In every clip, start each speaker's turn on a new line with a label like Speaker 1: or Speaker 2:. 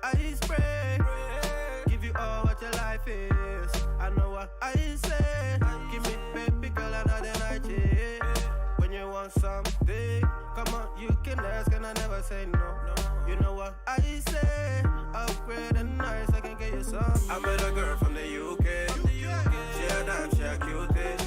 Speaker 1: I spray. Give you all what your life is. I know what I say. Give me baby girl another night, yeah. When you want something, come on, you can ask and I never say no. You know what I say. Upgrade and nice, I can get you some. I met a girl from the UK. She a dance, she a cutie.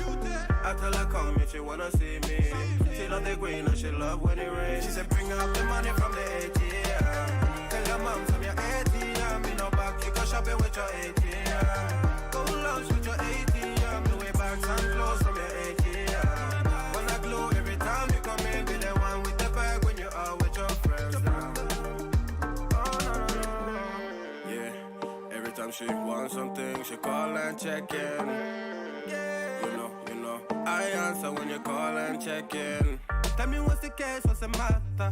Speaker 1: I tell her come if she wanna see me. She love the green and she love when it rains. She said bring up the money from the ATM. Tell your mom some your ATM. In no back, you go shopping with your ATM. Go lunch with your ATM. The way back and close from your ATM. Wanna glow every time you come in. Be the one with the bag when you are with your friends now. Oh no. Yeah, every time she wants something, she call and check in. You know, I answer when you call and check in. Tell me what's the case, what's the matter?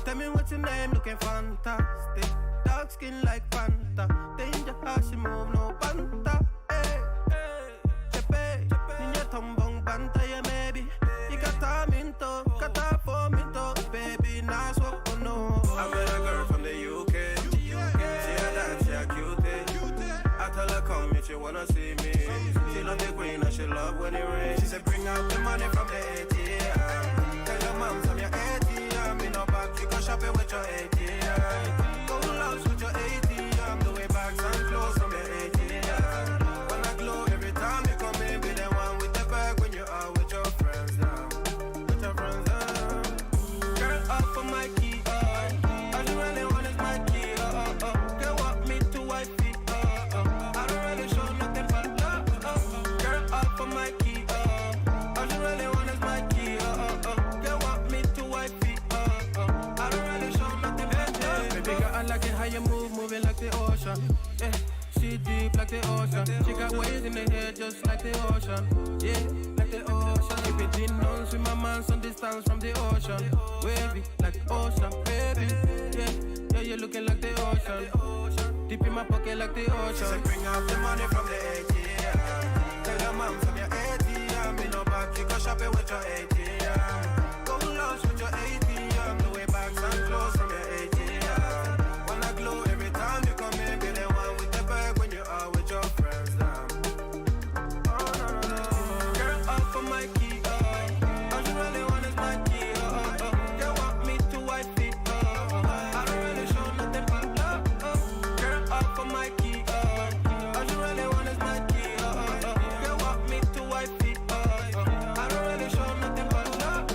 Speaker 1: Tell me what's your name, looking fantastic. Dark skin like Fanta. Danger how she move, no panta. Hey, Chepe, ninja tombong banta, yeah, maybe. You got time into, got time for me to. Baby, nice walk, oh no. I met a girl from the UK. She a dance, she a cutie. I tell her come if she wanna see me. She love the green and she love when it rains. She said bring out the money from the ATM. Tell your mom some your ATM. In no back, you go shopping with your ATM. Go lounge with your ATM. The way bags and clothes from your ATM. Wanna glow every time you come in. Be the one with the bag when you are with your friends now. With your friends now. Girl up for my key, all you really want is my key, Girl want me to wifey, I don't really show nothing but love, Girl up for my key, all you really want is my key, Girl want me to wifey, I don't really show nothing but love. Baby girl, I like it how you move, moving like the ocean. Yeah, she deep like the ocean. She got waves in the hair just like the ocean. Yeah, like the ocean. Keep it in on with my man some distance from the ocean. Wavy like the ocean, baby. Yeah, you're looking like the ocean. Deep in my my pocket like the ocean. She said bring out the money from the ATM. Tell your mom from your ATM. Me no back, you go shopping with your ATM. Go lunch with your ATM. The way bags and clothes from your ATM. Wanna glow every time you come in. Be the one with the bag when you are with your friends. Oh no no no. Girl up for my key. All you really want is my key. They want me to wipe it. I don't really show nothing but love. Girl up for my key. All you really want is my key. They want me to wipe it. I don't really show nothing but love.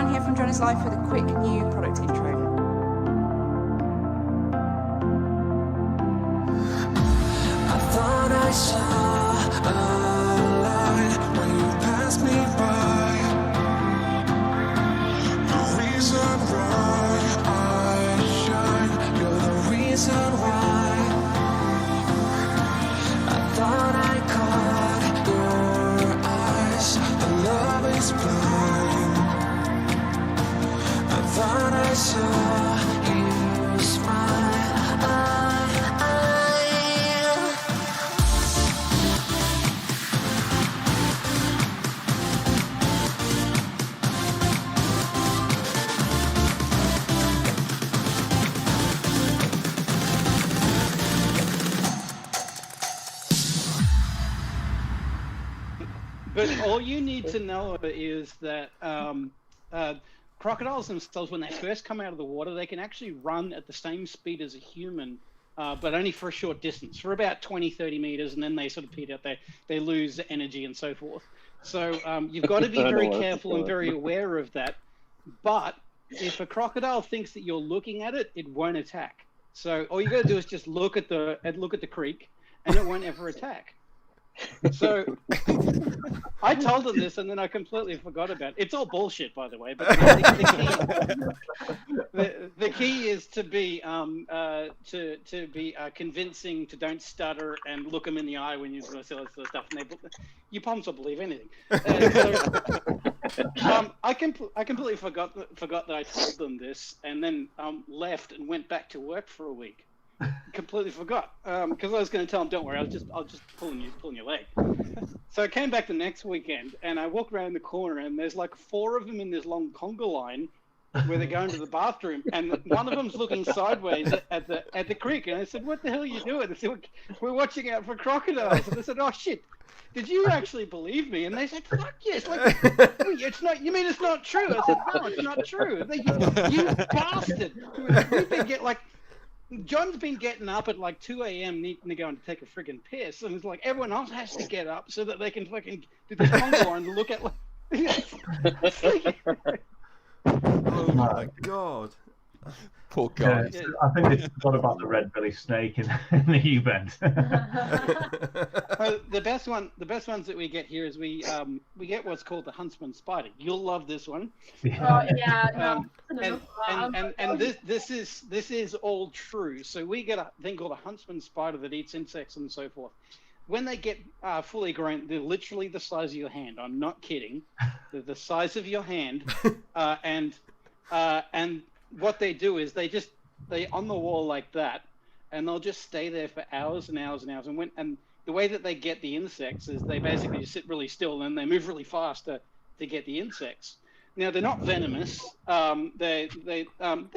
Speaker 2: Dan here from Drone's Life with a quick new product intro.
Speaker 3: I thought I saw a light when you passed me by. The reason why I shine, you're the reason why. I thought I caught your eyes, but love is blind. I thought I saw you smile.
Speaker 4: But all you need to know is that crocodiles themselves, when they first come out of the water, they can actually run at the same speed as a human, but only for a short distance, for about 20, 30 meters, and then they sort of peter out, they lose energy and so forth. So you've got to be very careful and very aware of that. But if a crocodile thinks that you're looking at it, it won't attack. So all you got to do is just look at the creek, and it won't ever attack. So I told them this, and then I completely forgot about it. It's all bullshit, by the way. But the key is to be convincing, to don't stutter, and look them in the eye when you sort of say this sort of stuff. And you palms will believe anything. So, I completely forgot that I told them this, and then left and went back to work for a week. Completely forgot because I was going to tell him, "Don't worry, I'll just pulling your leg." So I came back the next weekend, and I walked around the corner, and there's like 4 of them in this long conga line where they're going to the bathroom, and one of them's looking sideways at the creek, and I said, "What the hell are you doing?" They said, "We're watching out for crocodiles." And I said, "Oh shit, did you actually believe me?" And they said, "Fuck yes!" Like, it's not. You mean it's not true? I said, "No, it's not true." You bastard! We've been John's been getting up at like 2 a.m. needing to go and take a friggin' piss, and it's like everyone else has to get up so that they can fucking do this conga line to look at.
Speaker 5: Oh my god!
Speaker 6: Poor guy.
Speaker 7: Yeah, I think this is what about the red belly snake in the U-bend.
Speaker 4: The best ones that we get here is we get what's called the huntsman spider. You'll love this one. And this is all true. So we get a thing called a huntsman spider that eats insects and so forth. When they get fully grown, they're literally the size of your hand. I'm not kidding. They're the size of your hand, and what they do is they on the wall like that, and they'll just stay there for hours and hours and hours. And the way that they get the insects is they basically just sit really still, and they move really fast to get the insects. Now they're not venomous. They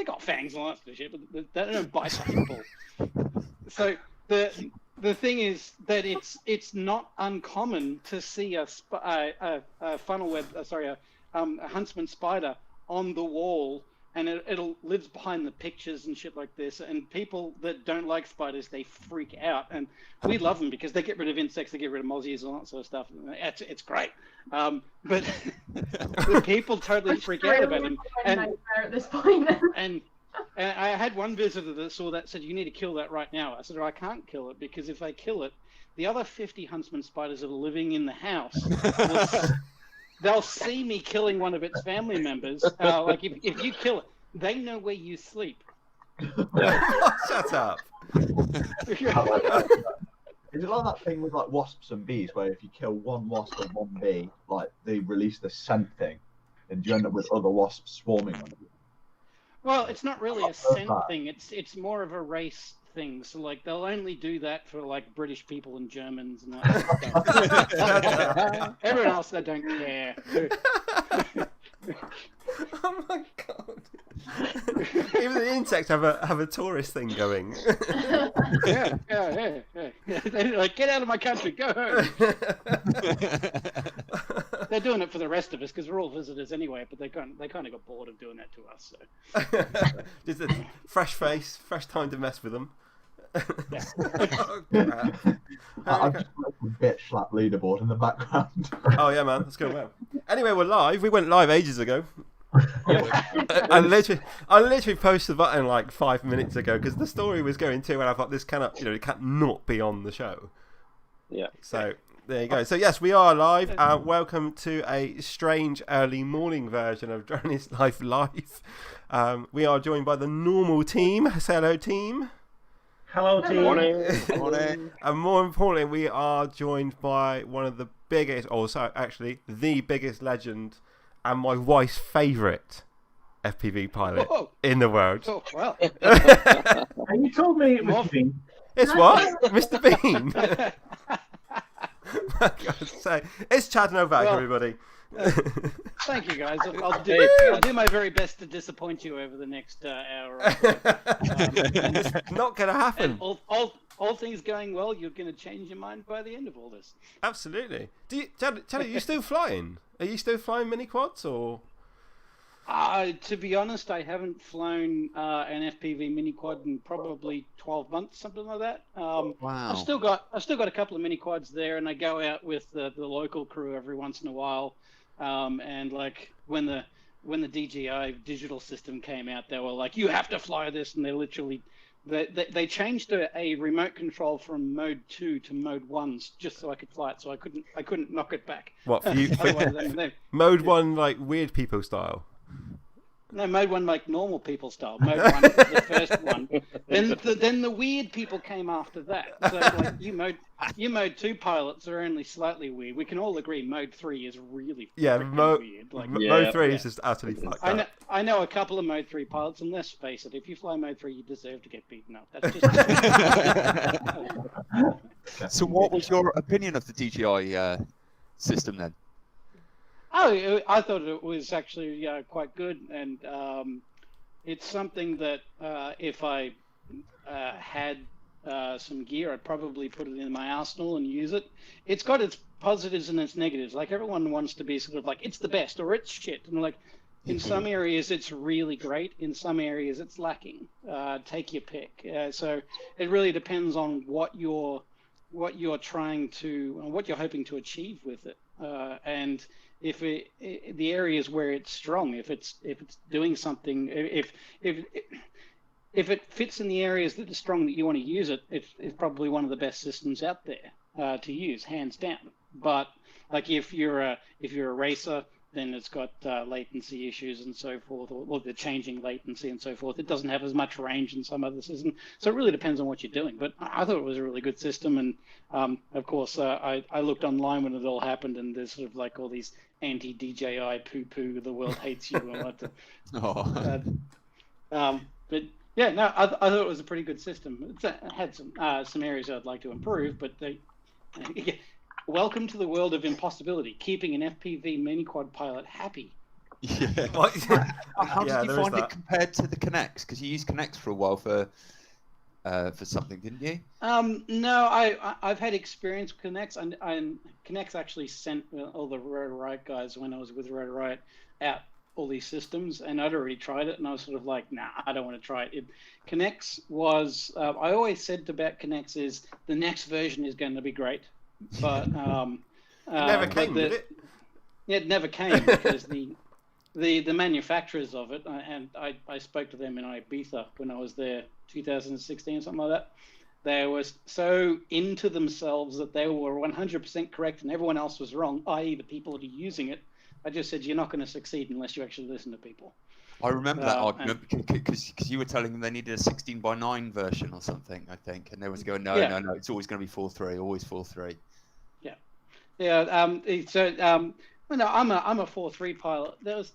Speaker 4: got fangs and all that sort of shit, but they don't bite people. So the thing is that it's not uncommon to see a huntsman spider on the wall, and it'll lives behind the pictures and shit like this. And people that don't like spiders, they freak out. And we love them because they get rid of insects, they get rid of mozzies and all that sort of stuff. It's great. But the people totally freak out about them. And
Speaker 8: at this point.
Speaker 4: and I had one visitor that saw that, said, "You need to kill that right now." I said, "I can't kill it, because if I kill it, the other 50 huntsman spiders that are living in the house they'll see me killing one of its family members. Like if you kill it, they know where you sleep."
Speaker 5: Shut up.
Speaker 9: Is it like that thing with like wasps and bees, where if you kill one wasp and one bee, like they release the scent thing, and you end up with other wasps swarming on you?
Speaker 4: Well, it's not really a scent thing. It's more of a race thing. So like they'll only do that for like British people and Germans and that stuff. Everyone else, they don't care.
Speaker 5: Oh my god! Even the insects have a tourist thing going.
Speaker 4: Yeah. They're like, "Get out of my country, go home." They're doing it for the rest of us because we're all visitors anyway. But they kind of got bored of doing that to us. So.
Speaker 5: Just a fresh face, fresh time to mess with them.
Speaker 4: Yeah.
Speaker 9: I've just got a bitch slap leaderboard in the background.
Speaker 5: Oh yeah, man, let's go. Well, anyway, we're live. We went live ages ago. I literally posted the button like 5 minutes ago because the story was going too, and I thought this cannot, it can't not be on the show.
Speaker 6: Yeah.
Speaker 5: So there you go. So yes, we are live. Welcome to a strange early morning version of Droneislife Live. We are joined by the normal team. Say hello, team.
Speaker 7: Hello, team.
Speaker 6: Morning.
Speaker 5: And more importantly, we are joined by one of the biggest, actually the biggest legend, and my wife's favourite FPV pilot in the world.
Speaker 4: Oh, well.
Speaker 7: And you told me it was Bean.
Speaker 5: It's what? Mr. Bean. So it's Chad Nowak, everybody.
Speaker 4: Thank you, guys. I'll do my very best to disappoint you over the next hour. Or so.
Speaker 5: It's not going to happen.
Speaker 4: All things going well, you're going to change your mind by the end of all this.
Speaker 5: Absolutely. Chad, are you still flying? Are you still flying mini quads or?
Speaker 4: To be honest, I haven't flown an FPV mini quad in probably 12 months, something like that.
Speaker 6: Wow.
Speaker 4: I've still got a couple of mini quads there, and I go out with the local crew every once in a while. And like when the DJI digital system came out, they were like, "You have to fly this," and they changed a remote control from mode 2 to mode 1 just so I could fly it, so I couldn't knock it back.
Speaker 5: What for you? Mode 1 like weird people style.
Speaker 4: No, mode 1 like normal people style. Mode 1 is the first one. Then the weird people came after that. So like you mode 2 pilots are only slightly weird. We can all agree mode 3 is really weird. Like,
Speaker 5: mode 3 is just utterly fucked up.
Speaker 4: I know a couple of mode 3 pilots, and let's face it, if you fly mode 3, you deserve to get beaten up. That's just.
Speaker 6: So, what was your opinion of the DJI system then?
Speaker 4: Oh, I thought it was actually quite good, and it's something that if I had some gear, I'd probably put it in my arsenal and use it. It's got its positives and its negatives. Like everyone wants to be sort of like it's the best or it's shit, and like in some areas it's really great, in some areas it's lacking. Take your pick. So it really depends on what you're trying to, what you're hoping to achieve with it, and if the areas where it's strong, if it's doing something, if it fits in the areas that are strong that you want to use it, it's probably one of the best systems out there to use, hands down. But like if you're a racer, then it's got latency issues and so forth, or the changing latency and so forth. It doesn't have as much range in some other systems. So it really depends on what you're doing. But I thought it was a really good system. And of course, I looked online when it all happened, and there's sort of like all these anti-DJI poo-poo, the world hates you and what the... but yeah, no, I thought it was a pretty good system. It had some areas I'd like to improve, but welcome to the world of impossibility, keeping an FPV mini quad pilot happy.
Speaker 6: Yeah. How did you find it compared to the Connects? Because you used Connects for a while for something, didn't you?
Speaker 4: No, I've had experience with Connects, and Connects actually sent all the Rotor Riot guys when I was with Rotor Riot out all these systems, and I'd already tried it, and I was sort of like, nah, I don't want to try it. Connects was, I always said about Connects is the next version is going to be great, but it
Speaker 5: never came, did it?
Speaker 4: Yeah, it never came because the manufacturers of it, and I spoke to them in Ibiza when I was there, 2016 or something like that. They were so into themselves that they were 100% correct and everyone else was wrong, i.e. the people that are using it. I just said, you're not going to succeed unless you actually listen to people.
Speaker 6: I remember that argument because you were telling them they needed a 16:9 version or something, I think, and they was going, no, it's always going to be 4.3, always 4.3. Yeah.
Speaker 4: Yeah. I'm a 4.3 pilot. There was,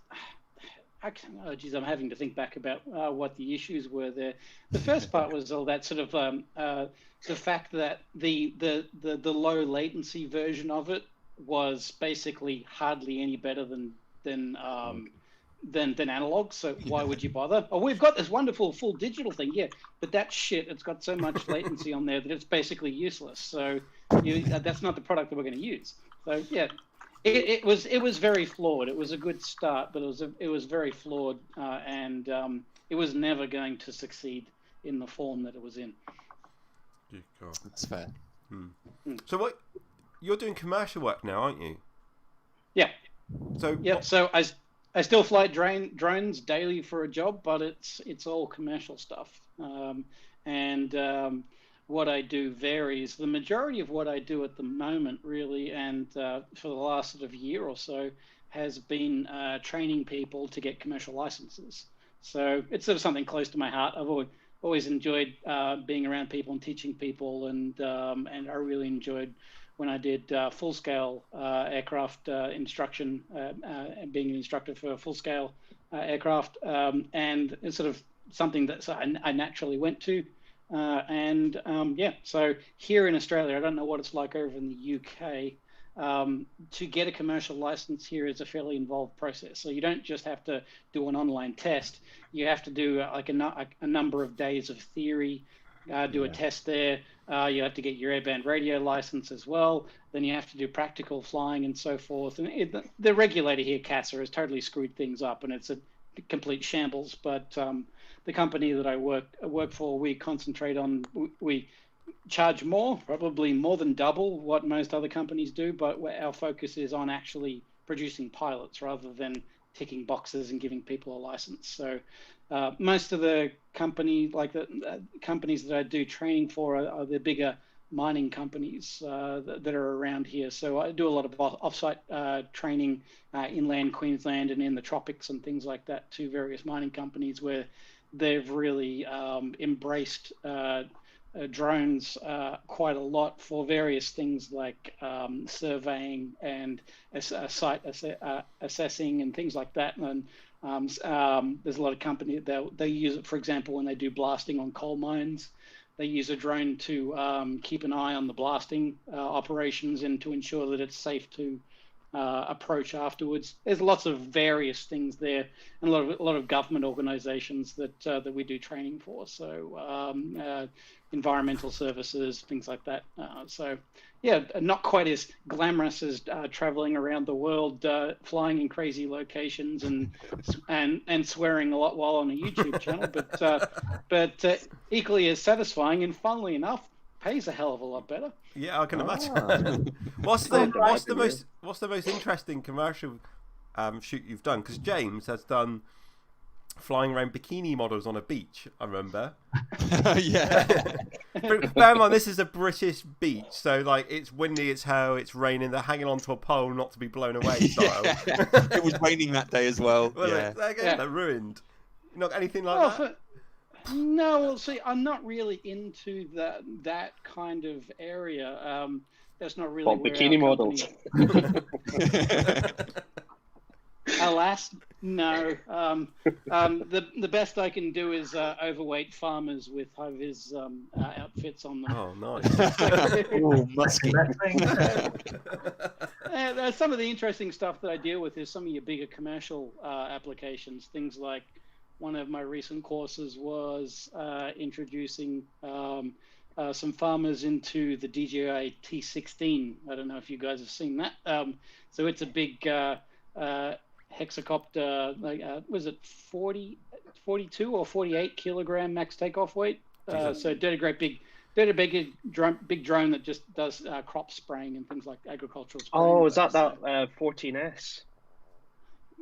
Speaker 4: I'm having to think back about what the issues were there. The first part was all that sort of the fact that the low latency version of it was basically hardly any better than analog. So why would you bother? Oh, we've got this wonderful full digital thing, yeah, but that shit, it's got so much latency on there that it's basically useless. So that's not the product that we're going to use. So yeah. It was very flawed. It was a good start, but it was very flawed, and it was never going to succeed in the form that it was in.
Speaker 6: That's fair.
Speaker 5: So what? You're doing commercial work now, aren't you?
Speaker 4: Yeah.
Speaker 5: So
Speaker 4: yeah. So I I still fly drones daily for a job, but it's all commercial stuff. What I do varies. The majority of what I do at the moment, really, and for the last sort of year or so, has been training people to get commercial licenses. So it's sort of something close to my heart. I've always enjoyed being around people and teaching people, and I really enjoyed when I did full-scale aircraft instruction, and being an instructor for full-scale aircraft, and it's sort of something that I naturally went to. So here in Australia, I don't know what it's like over in the UK. To get a commercial license here is a fairly involved process. So you don't just have to do an online test. You have to do like a number of days of theory, do a test there. You have to get your airband radio license as well. Then you have to do practical flying and so forth. And the regulator here, CASA, has totally screwed things up, and it's a complete shambles. But the company that I work for, we concentrate on, we charge more, probably more than double what most other companies do, but our focus is on actually producing pilots rather than ticking boxes and giving people a license. So most of the companies that I do training for are the bigger mining companies that are around here. So I do a lot of offsite training inland Queensland and in the tropics and things like that to various mining companies where they've really embraced drones quite a lot for various things like surveying and site assessing and things like that. And there's a lot of companies that they use it, for example, when they do blasting on coal mines. They use a drone to keep an eye on the blasting operations and to ensure that it's safe to approach afterwards. There's lots of various things there, and a lot of government organisations that we do training for. So environmental services, things like that. So yeah, not quite as glamorous as travelling around the world, flying in crazy locations and swearing a lot while on a YouTube channel, but equally as satisfying, and funnily enough, pays a hell of a lot better.
Speaker 5: Yeah, I can imagine. What's the most interesting commercial shoot you've done? Because James has done flying around bikini models on a beach, I remember.
Speaker 6: Yeah.
Speaker 5: Bear in mind, this is a British beach, so like it's windy, it's hell, it's raining, they're hanging onto a pole not to be blown away style.
Speaker 6: It was raining that day as well.
Speaker 5: They're ruined. Not anything like that?
Speaker 4: No, well, see, I'm not really into that kind of area. That's not really where
Speaker 8: bikini models.
Speaker 4: Alas, no. The best I can do is overweight farmers with high-vis outfits on them.
Speaker 5: Oh, nice.
Speaker 6: Oh, musky.
Speaker 4: Some of the interesting stuff that I deal with is some of your bigger commercial applications. Things like one of my recent courses was introducing some farmers into the DJI T16. I don't know if you guys have seen that. So it's a big hexacopter, was it 42 or 48 kilogram max takeoff weight? So did a big drone that just does crop spraying and things like agricultural spraying.
Speaker 8: Oh, is that 14S?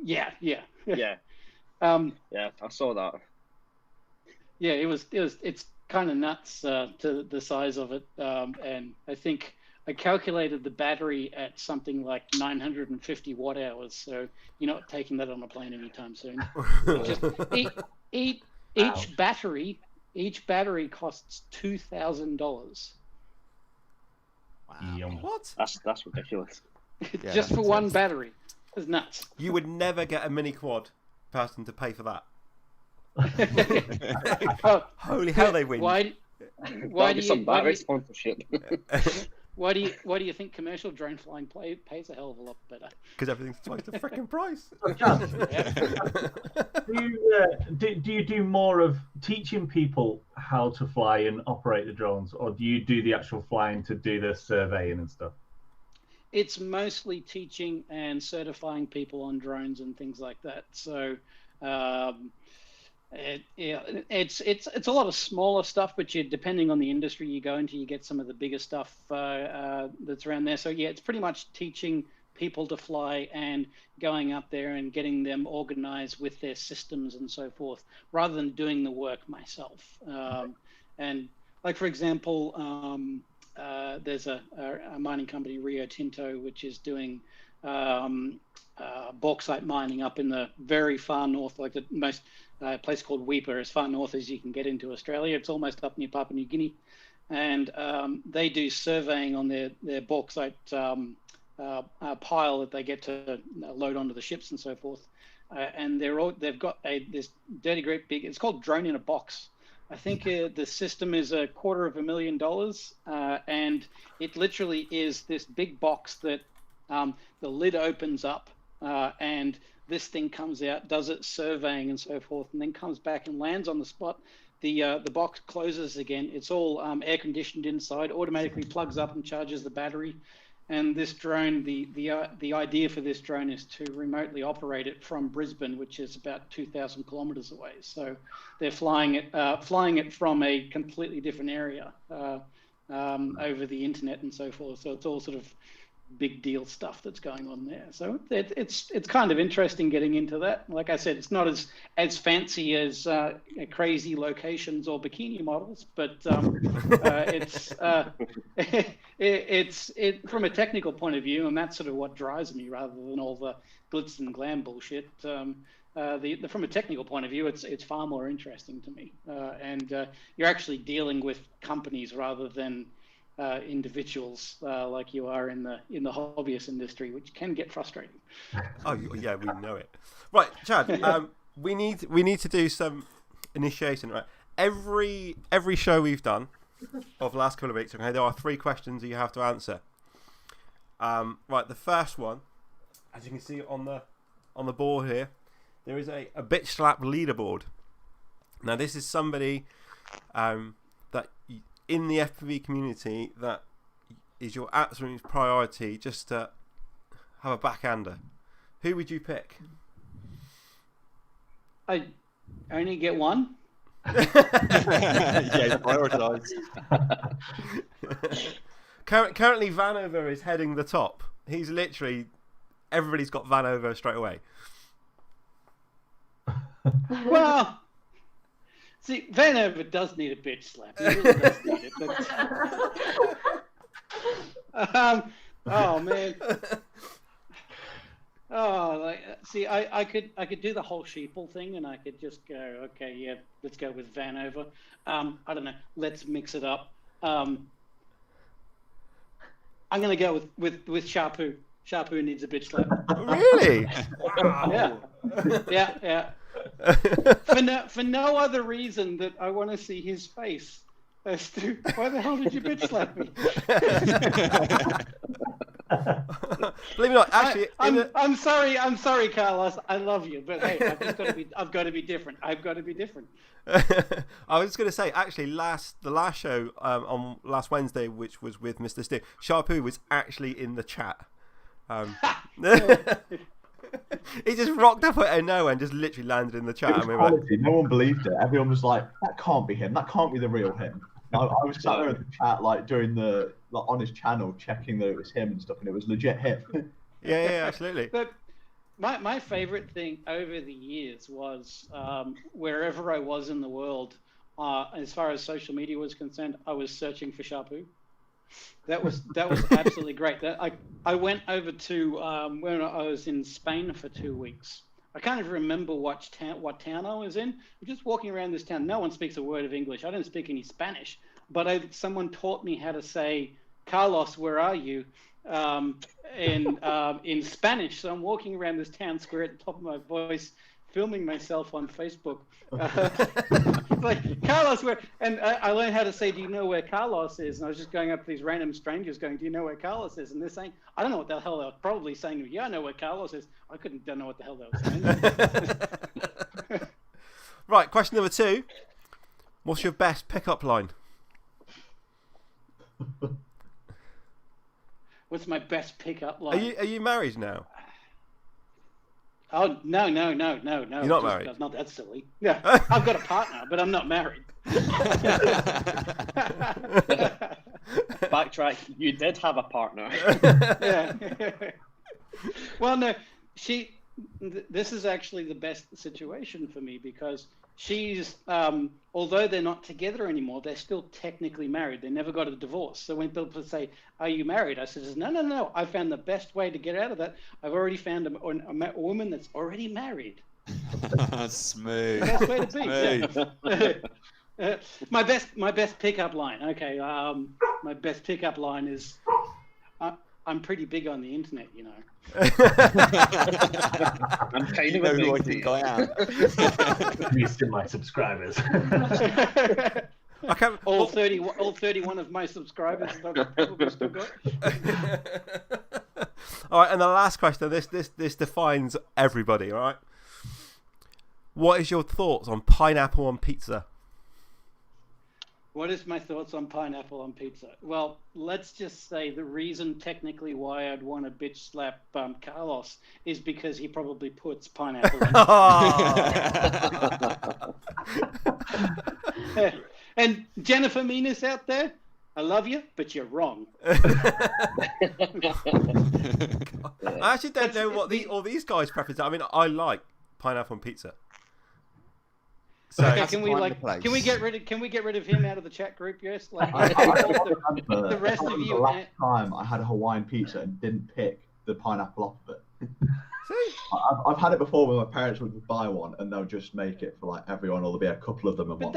Speaker 4: Yeah.
Speaker 8: Yeah, I saw that.
Speaker 4: Yeah, it's kind of nuts to the size of it, and I think I calculated the battery at something like 950 watt hours. So you're not taking that on a plane anytime soon. Just each battery costs $2,000.
Speaker 6: Wow.
Speaker 5: What?
Speaker 8: That's ridiculous.
Speaker 4: Just for one battery. It's nuts.
Speaker 5: You would never get a mini quad person to pay for that. Holy hell, they win.
Speaker 8: Why do you sponsorship?
Speaker 4: Why do you think commercial drone flying pays a hell of a lot better?
Speaker 5: Because everything's twice the freaking price.
Speaker 7: Do you do more of teaching people how to fly and operate the drones, or do you do the actual flying to do the surveying and stuff?
Speaker 4: It's mostly teaching and certifying people on drones and things like that. So it's a lot of smaller stuff, but depending on the industry you go into, you get some of the bigger stuff that's around there. So yeah, it's pretty much teaching people to fly and going up there and getting them organized with their systems and so forth, rather than doing the work myself. And like, for example, there's a mining company, Rio Tinto, which is doing bauxite mining up in the very far north, like the most place called Weipa, as far north as you can get into Australia. It's almost up near Papua New Guinea. And they do surveying on their bauxite pile that they get to load onto the ships and so forth. And they've got this dirty great big, it's called Drone in a Box. I think the system is $250,000, and it literally is this big box that the lid opens up, and this thing comes out, does its surveying and so forth, and then comes back and lands on the spot. The box closes again. It's all air conditioned inside, automatically plugs up and charges the battery. And this drone, the idea for this drone is to remotely operate it from Brisbane, which is about 2,000 kilometers away. So they're flying it from a completely different area over the internet and so forth. So it's all sort of big deal stuff that's going on there. So it's kind of interesting getting into that. Like I said, it's not as fancy as crazy locations or bikini models, but it's from a technical point of view, and that's sort of what drives me rather than all the glitz and glam bullshit. From a technical point of view, it's far more interesting to me, and you're actually dealing with companies rather than individuals like you are in the hobbyist industry, which can get frustrating.
Speaker 5: Oh yeah, we know it. Right, Chad. We need to do some initiation. Right, every show we've done of the last couple of weeks. Okay, there are 3 questions that you have to answer. Right, the first one, as you can see on the board here, there is a bitch slap leaderboard. Now this is somebody that in the FPV community that is your absolute priority, just to have a backhander. Who would you pick?
Speaker 4: I only get one.
Speaker 6: Yeah, prioritise.
Speaker 5: Currently, Vanover is heading the top. He's literally, everybody's got Vanover straight away.
Speaker 4: Well, see, Vanover does need a bitch slap. He really does need it. But, oh man. Oh, see, I could do the whole sheeple thing, and I could just go, okay, yeah, let's go with Vanover. I don't know, let's mix it up. I'm gonna go with Sharpoo. Sharpoo needs a bitch slap.
Speaker 5: Really? Wow.
Speaker 4: Yeah. For no other reason that I want to see his face as to why the hell did you bitch slap me?
Speaker 5: Believe it or not, actually,
Speaker 4: I'm sorry, Carlos. I love you, but hey, I've got to be different. I've got to be different.
Speaker 5: I was going to say, actually, the last show on last Wednesday, which was with Mr. Stu, Sharpoo was actually in the chat. He just rocked up out of nowhere and just literally landed in the chat.
Speaker 9: It was quality. No one believed it. Everyone was like, "That can't be him. That can't be the real him." I was sat there in the chat, like doing on his channel, checking that it was him and stuff, and it was legit him.
Speaker 5: Yeah, absolutely.
Speaker 4: But my favorite thing over the years was wherever I was in the world, as far as social media was concerned, I was searching for Sharpoo. That was absolutely great. I went over to when I was in Spain for 2 weeks. I can't even remember what town I was in. I'm just walking around this town. No one speaks a word of English. I don't speak any Spanish, but someone taught me how to say, "Carlos, where are you?" in Spanish. So I'm walking around this town square at the top of my voice, filming myself on Facebook. Like, Carlos, where? And I learned how to say, "Do you know where Carlos is?" And I was just going up to these random strangers going, "Do you know where Carlos is?" And they're saying, I don't know what the hell they were probably saying. Yeah, I know where Carlos is. I don't know what the hell they were saying.
Speaker 5: Right, question number 2. What's your best pickup line?
Speaker 4: What's my best pickup line?
Speaker 5: Are you married now?
Speaker 4: Oh, no. You're
Speaker 5: not married?
Speaker 4: Not that silly. Yeah, I've got a partner, but I'm not married.
Speaker 8: Backtrack, you did have a partner.
Speaker 4: Yeah. Well, no, this is actually the best situation for me because she's, although they're not together anymore, they're still technically married. They never got a divorce. So when people say, "Are you married?" I said, "No. I found the best way to get out of that. I've already found a woman that's already married."
Speaker 6: Smooth.
Speaker 4: The best way to be. Yeah. My best pickup line. Okay, my best pickup line is, I'm pretty big on the internet, you know.
Speaker 8: I'm kind of a
Speaker 6: who I
Speaker 8: big
Speaker 6: think I am.
Speaker 7: At least in my subscribers.
Speaker 4: All 31 of my subscribers I've probably still got.
Speaker 5: All right, and the last question. This defines everybody. All right. What is your thoughts on pineapple on pizza?
Speaker 4: What is my thoughts on pineapple on pizza? Well, let's just say the reason technically why I'd want to bitch slap Carlos is because he probably puts pineapple in. And Jennifer Menas out there, I love you, but you're wrong.
Speaker 5: I actually don't know what all these guys' preferences are. I mean, I like pineapple on pizza. So
Speaker 4: can we get rid of him out of the chat group? Yes, like the rest of you.
Speaker 9: The last time I had a Hawaiian pizza and didn't pick the pineapple off of it.
Speaker 5: See?
Speaker 9: I've had it before where my parents would just buy one and they'll just make it for like everyone, or there'll be a couple of them and one.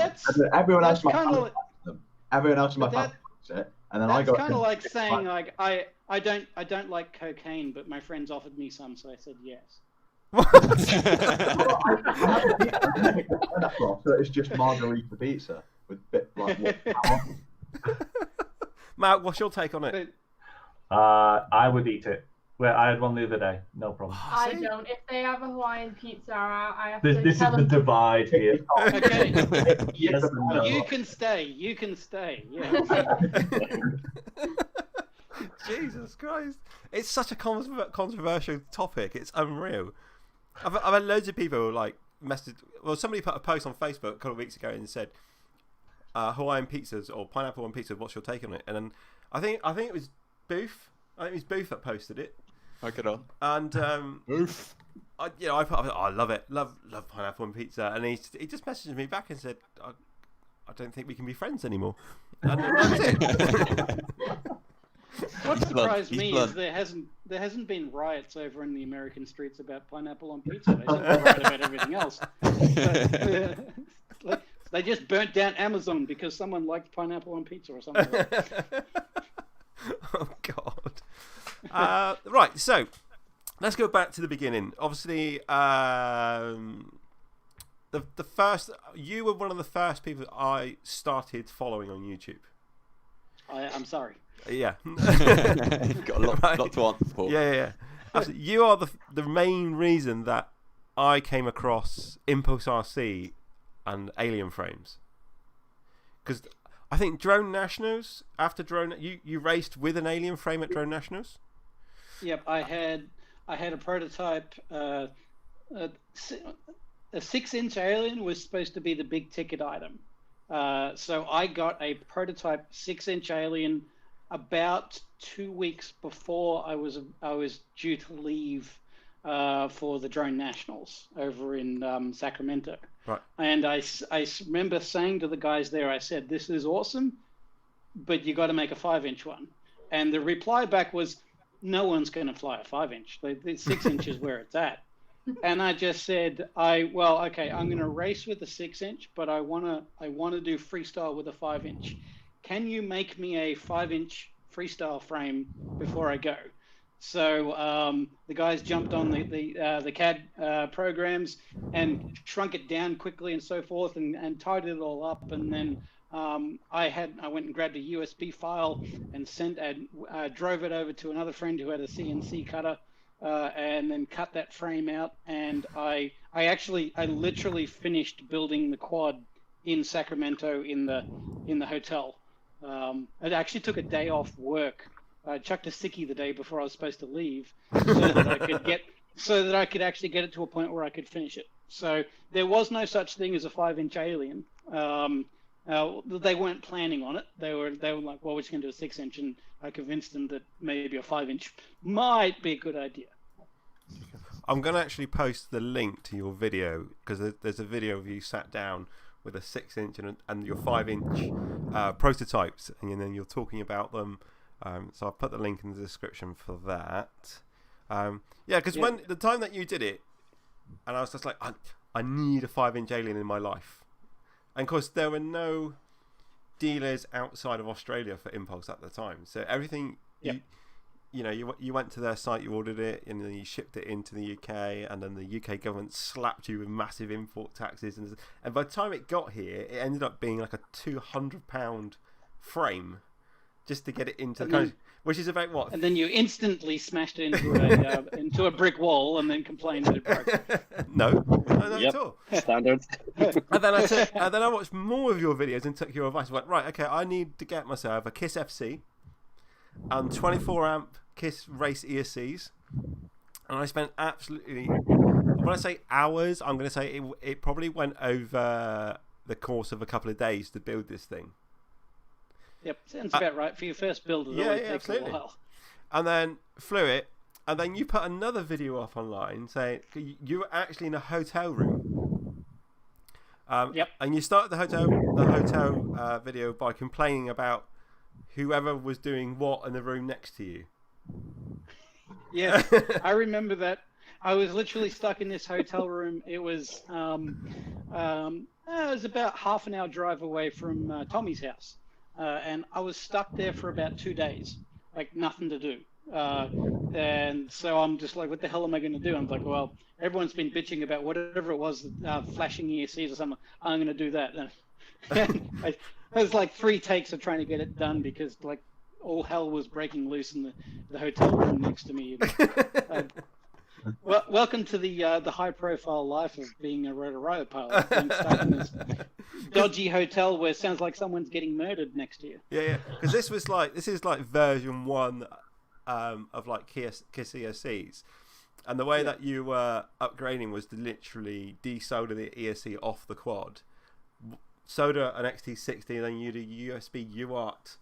Speaker 9: Everyone else in my family likes them. Everyone else in my family likes it, and then I go.
Speaker 4: That's kind of like saying like I don't like cocaine, but my friends offered me some, so I said yes.
Speaker 9: So it's just margarita pizza with bit like what?
Speaker 5: Matt, what's your take on it?
Speaker 7: I would eat it. Well, I had one the other day. No problem.
Speaker 10: I don't. If they have a Hawaiian pizza, I have
Speaker 7: to tell them. This is the divide here.
Speaker 4: Okay. You can stay. You can stay. Yeah.
Speaker 5: Jesus Christ! It's such a controversial topic. It's unreal. I've had loads of people like message. Well, somebody put a post on Facebook a couple of weeks ago and said, "Hawaiian pizzas or pineapple on pizza. What's your take on it?" And then I think it was Booth. I think it was Booth that posted it.
Speaker 6: I get on.
Speaker 5: And
Speaker 6: Booth.
Speaker 5: I love it. Love pineapple on pizza. And he just messaged me back and said, "I don't think we can be friends anymore." And that's it.
Speaker 4: What surprised me is there hasn't been riots over in the American streets about pineapple on pizza. They seem to riot about everything else. They just burnt down Amazon because someone liked pineapple on pizza or something. Like that.
Speaker 5: Oh God! Right, so let's go back to the beginning. Obviously, the first you were one of the first people that I started following on YouTube.
Speaker 4: I'm sorry.
Speaker 5: Yeah.
Speaker 6: Got a lot to answer for.
Speaker 5: Yeah. Absolutely. You are the main reason that I came across Impulse RC and Alien Frames. Because I think Drone Nationals, after Drone, you raced with an Alien Frame at Drone Nationals?
Speaker 4: Yep, I had a prototype. A 6-inch Alien was supposed to be the big ticket item. So I got a prototype 6-inch Alien about 2 weeks before I was due to leave for the Drone Nationals over in Sacramento.
Speaker 5: Right.
Speaker 4: And I remember saying to the guys there, I said, "This is awesome, but you got to make a 5-inch one." And the reply back was, "No one's going to fly a 5-inch. The 6-inch is where it's at." And I just said, okay, I'm going to race with the 6-inch, but I want to do freestyle with a 5-inch. Can you make me a 5-inch freestyle frame before I go? So the guys jumped on the CAD programs and shrunk it down quickly and so forth, and tied it all up. And then I went and grabbed a USB file and drove it over to another friend who had a CNC cutter. And then cut that frame out, and I literally finished building the quad in Sacramento in the hotel. It actually took a day off work. I chucked a sickie the day before I was supposed to leave, so that I could actually get it to a point where I could finish it. So there was no such thing as a 5-inch Alien. They weren't planning on it. They were like, well, we're just going to do a 6-inch, and I convinced them that maybe a 5-inch might be a good idea.
Speaker 5: I'm going to actually post the link to your video, because there's a video of you sat down with a 6-inch and your 5-inch prototypes, and then you're talking about them. So I'll put the link in the description for that. Because when the time that you did it, and I was just like, I need a 5-inch alien in my life. And of course, there were no dealers outside of Australia for Impulse at the time. So everything, you went to their site, you ordered it, and then you shipped it into the UK, and then the UK government slapped you with massive import taxes. And by the time it got here, it ended up being like a £200 frame just to get it into the country, which is about what?
Speaker 4: And then you instantly smashed it into a brick wall and then complained that it broke.
Speaker 5: No, at all.
Speaker 8: Standard.
Speaker 5: And then I watched more of your videos and took your advice. I went, right, okay, I need to get myself a KISS FC and 24 amp KISS race ESCs, and I spent absolutely, when I say hours, I'm going to say it probably went over the course of a couple of days to build this thing.
Speaker 4: Yep, sounds about right for your first build. It always takes
Speaker 5: absolutely.
Speaker 4: a while.
Speaker 5: And then flew it, and then you put another video up online saying you were actually in a hotel room. And you started the hotel video by complaining about whoever was doing what in the room next to you.
Speaker 4: Yeah, I remember that. I was literally stuck in this hotel room. It was about half an hour drive away from Tommy's house. And I was stuck there for about 2 days, like nothing to do. And so I'm just like, what the hell am I going to do? I'm like, well, everyone's been bitching about whatever it was, flashing ESCs or something. I'm going to do that. And it was like 3 takes of trying to get it done because like all hell was breaking loose in the hotel room next to me. Well, welcome to the high-profile life of being a rotor pilot. Being stuck in this dodgy hotel where it sounds like someone's getting murdered next to you.
Speaker 5: Yeah, because this is like version 1 of like KISS ESCs, and the way that you were upgrading was to literally desolder the ESC off the quad, solder an XT60, and then you do USB UART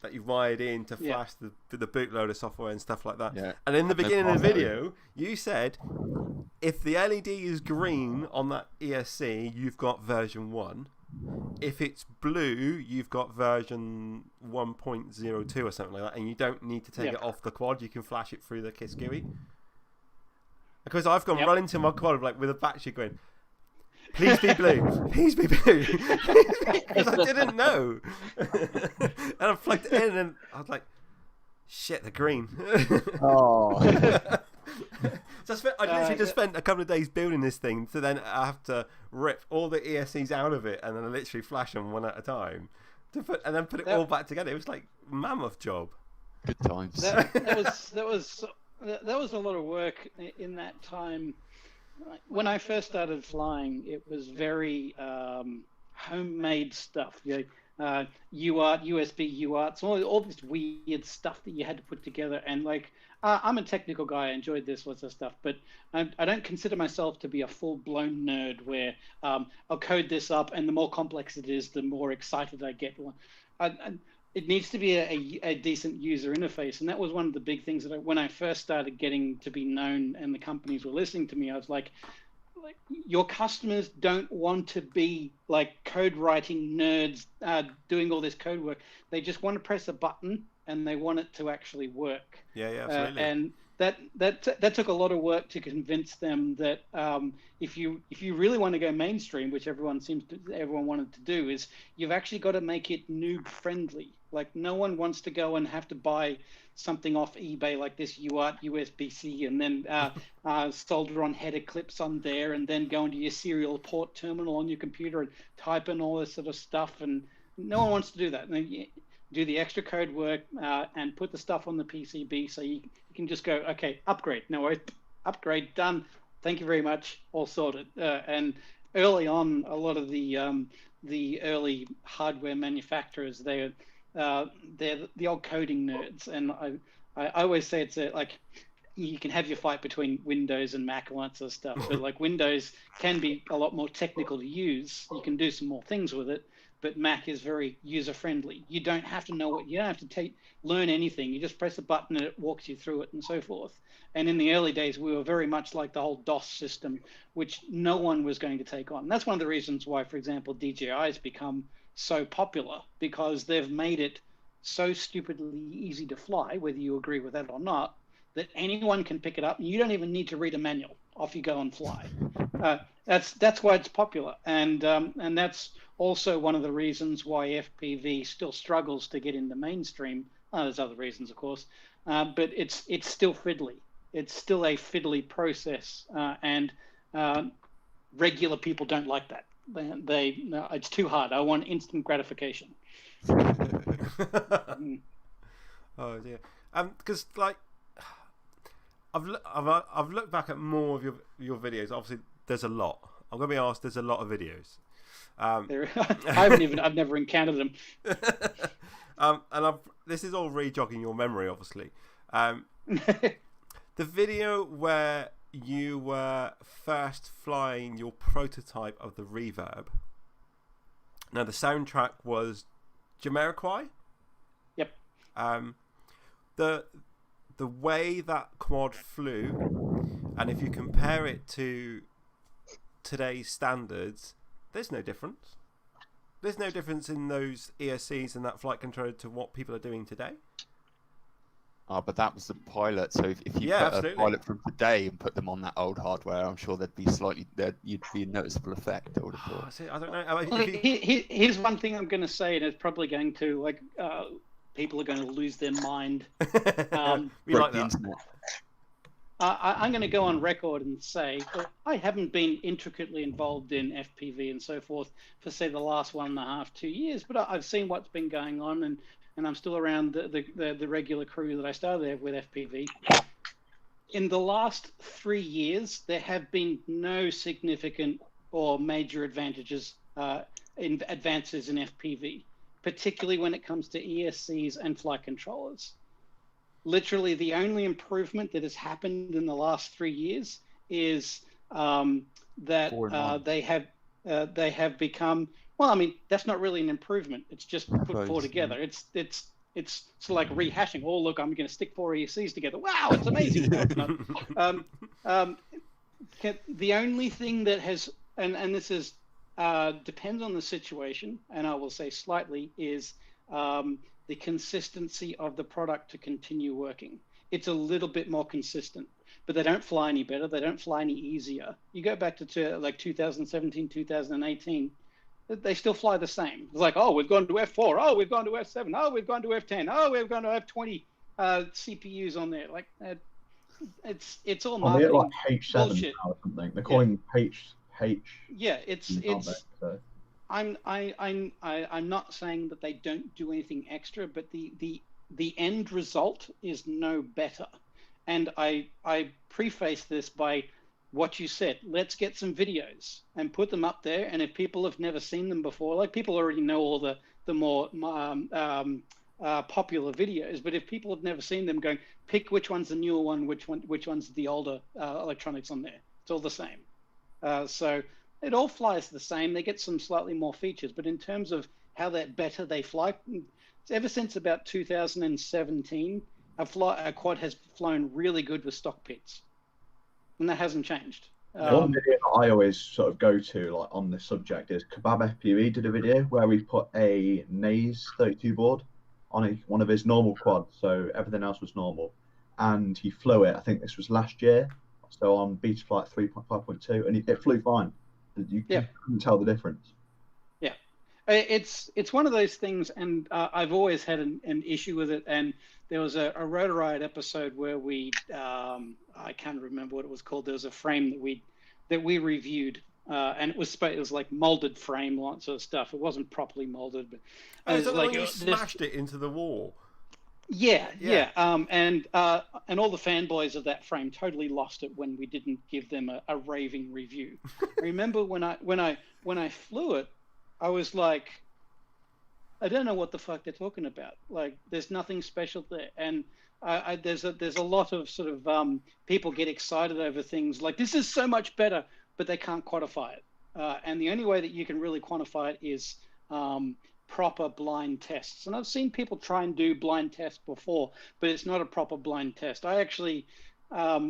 Speaker 5: that you wired in to flash the bootloader software and stuff like that. Yeah. And in the beginning of the video, you said, if the LED is green on that ESC, you've got version 1. If it's blue, you've got version 1.02 or something like that, and you don't need to take it off the quad. You can flash it through the KISS GUI. Because I've gone running to my quad like with a battery going, please be blue. Please be blue. Because I didn't know. And I plugged it in and I was like, shit, they're green.
Speaker 8: Oh.
Speaker 5: So I literally just spent a couple of days building this thing, so then I have to rip all the ESCs out of it and then I literally flash them one at a time and then put it all back together. It was like a mammoth job.
Speaker 6: Good times.
Speaker 4: That was a lot of work in that time. When I first started flying, it was very homemade stuff. UART, USB UARTs, all this weird stuff that you had to put together. And like, I'm a technical guy. I enjoyed this sorts of stuff, but I don't consider myself to be a full-blown nerd where I'll code this up, and the more complex it is, the more excited I get. It needs to be a decent user interface, and that was one of the big things that when I first started getting to be known and the companies were listening to me, I was like your customers don't want to be like code writing nerds doing all this code work. They just want to press a button and they want it to actually work.
Speaker 5: Yeah, absolutely.
Speaker 4: And that took a lot of work to convince them that if you really want to go mainstream, which everyone wanted to do, is you've actually got to make it noob friendly. Like no one wants to go and have to buy something off eBay like this UART USB-C and then solder on header clips on there and then go into your serial port terminal on your computer and type in all this sort of stuff. And no one wants to do that. And you do the extra code work and put the stuff on the PCB so you can just go, okay, upgrade. No worries, upgrade, done. Thank you very much, all sorted. And early on, a lot of the early hardware manufacturers, they're the old coding nerds, and I always say it's like you can have your fight between Windows and Mac and that sort of stuff, but like Windows can be a lot more technical to use. You can do some more things with it. but Mac is very user friendly. You don't have to know you don't have to learn anything. You just press a button and it walks you through it and so forth. And in the early days, we were very much like the whole DOS system, which no one was going to take on. And that's one of the reasons why, for example, DJI has become so popular, because they've made it so stupidly easy to fly, whether you agree with that or not, that anyone can pick it up and you don't even need to read a manual. Off you go and fly. That's why it's popular, and that's also one of the reasons why FPV still struggles to get into mainstream. There's other reasons, of course, but it's still fiddly. It's still a fiddly process, and regular people don't like that. It's too hard. I want instant gratification.
Speaker 5: Oh dear. Because like I've looked back at more of your videos. Obviously, there's a lot. I'm going to be asked. There's a lot of videos.
Speaker 4: I've never encountered them.
Speaker 5: And this is all re-jogging your memory, obviously. The video where you were first flying your prototype of the Reverb. Now the soundtrack was Jamiroquai.
Speaker 4: Yep.
Speaker 5: The way that quad flew, and if you compare it to today's standards, there's no difference. There's no difference in those ESCs and that flight controller to what people are doing today.
Speaker 6: Oh, but that was the pilot. So if you put
Speaker 5: absolutely.
Speaker 6: a pilot from today and put them on that old hardware, I'm sure you'd be a noticeable effect. I would have thought.
Speaker 5: I don't know.
Speaker 4: Here's one thing I'm going to say, and it's probably going to people are going to lose their mind.
Speaker 5: We like that.
Speaker 4: I'm going to go on record and say that I haven't been intricately involved in FPV and so forth for, say, the last 1.5, 2 years, but I've seen what's been going on, and I'm still around the regular crew that I started there with FPV. In the last 3 years, there have been no significant or major advances in FPV, particularly when it comes to ESCs and flight controllers. Literally, the only improvement that has happened in the last 3 years is that they have become. Well, I mean, that's not really an improvement. It's just put four together. It's sort of like rehashing. Oh, look, I'm going to stick 4 ESCs together. Wow, it's amazing. The only thing that has, and this is depends on the situation, and I will say slightly, is the consistency of the product to continue working. It's a little bit more consistent, but they don't fly any better. They don't fly any easier. You go back to like 2017, 2018, they still fly the same. It's like, oh, we've gone to F4. Oh, we've gone to F7. Oh, we've gone to F10. Oh, we've gone to F20 CPUs on there. Like, it's all marketing
Speaker 9: like H7
Speaker 4: bullshit.
Speaker 9: Or something. They're calling H.
Speaker 4: Yeah, it's. I'm not saying that they don't do anything extra, but the end result is no better. And I preface this by what you said. Let's get some videos and put them up there. And if people have never seen them before, like people already know all the more popular videos, but if people have never seen them, going pick which one's the newer one, which one's the older electronics on there. It's all the same. So it all flies the same. They get some slightly more features, but in terms of how better they fly, ever since about 2017, a quad has flown really good with stock pits, and that hasn't changed.
Speaker 9: One video I always sort of go to, like on this subject, is Kebab FPV did a video where we put a Naze 32 board on one of his normal quads, so everything else was normal, and he flew it. I think this was last year, so on Beta Flight 3.5.2, and it flew fine. You couldn't tell the difference.
Speaker 4: Yeah, it's one of those things, and I've always had an issue with it. And there was a Rotor Riot episode where we, I can't remember what it was called. There was a frame that we reviewed, and it was like molded frame, lots of stuff. It wasn't properly molded, but
Speaker 5: it was like you smashed it into the wall.
Speaker 4: Yeah. And all the fanboys of that frame totally lost it when we didn't give them a raving review. I remember when I flew it, I was like, I don't know what the fuck they're talking about. Like, there's nothing special there. And there's a lot of sort of people get excited over things like this is so much better, but they can't quantify it. And the only way that you can really quantify it is proper blind tests. And I've seen people try and do blind tests before, but it's not a proper blind test. I actually,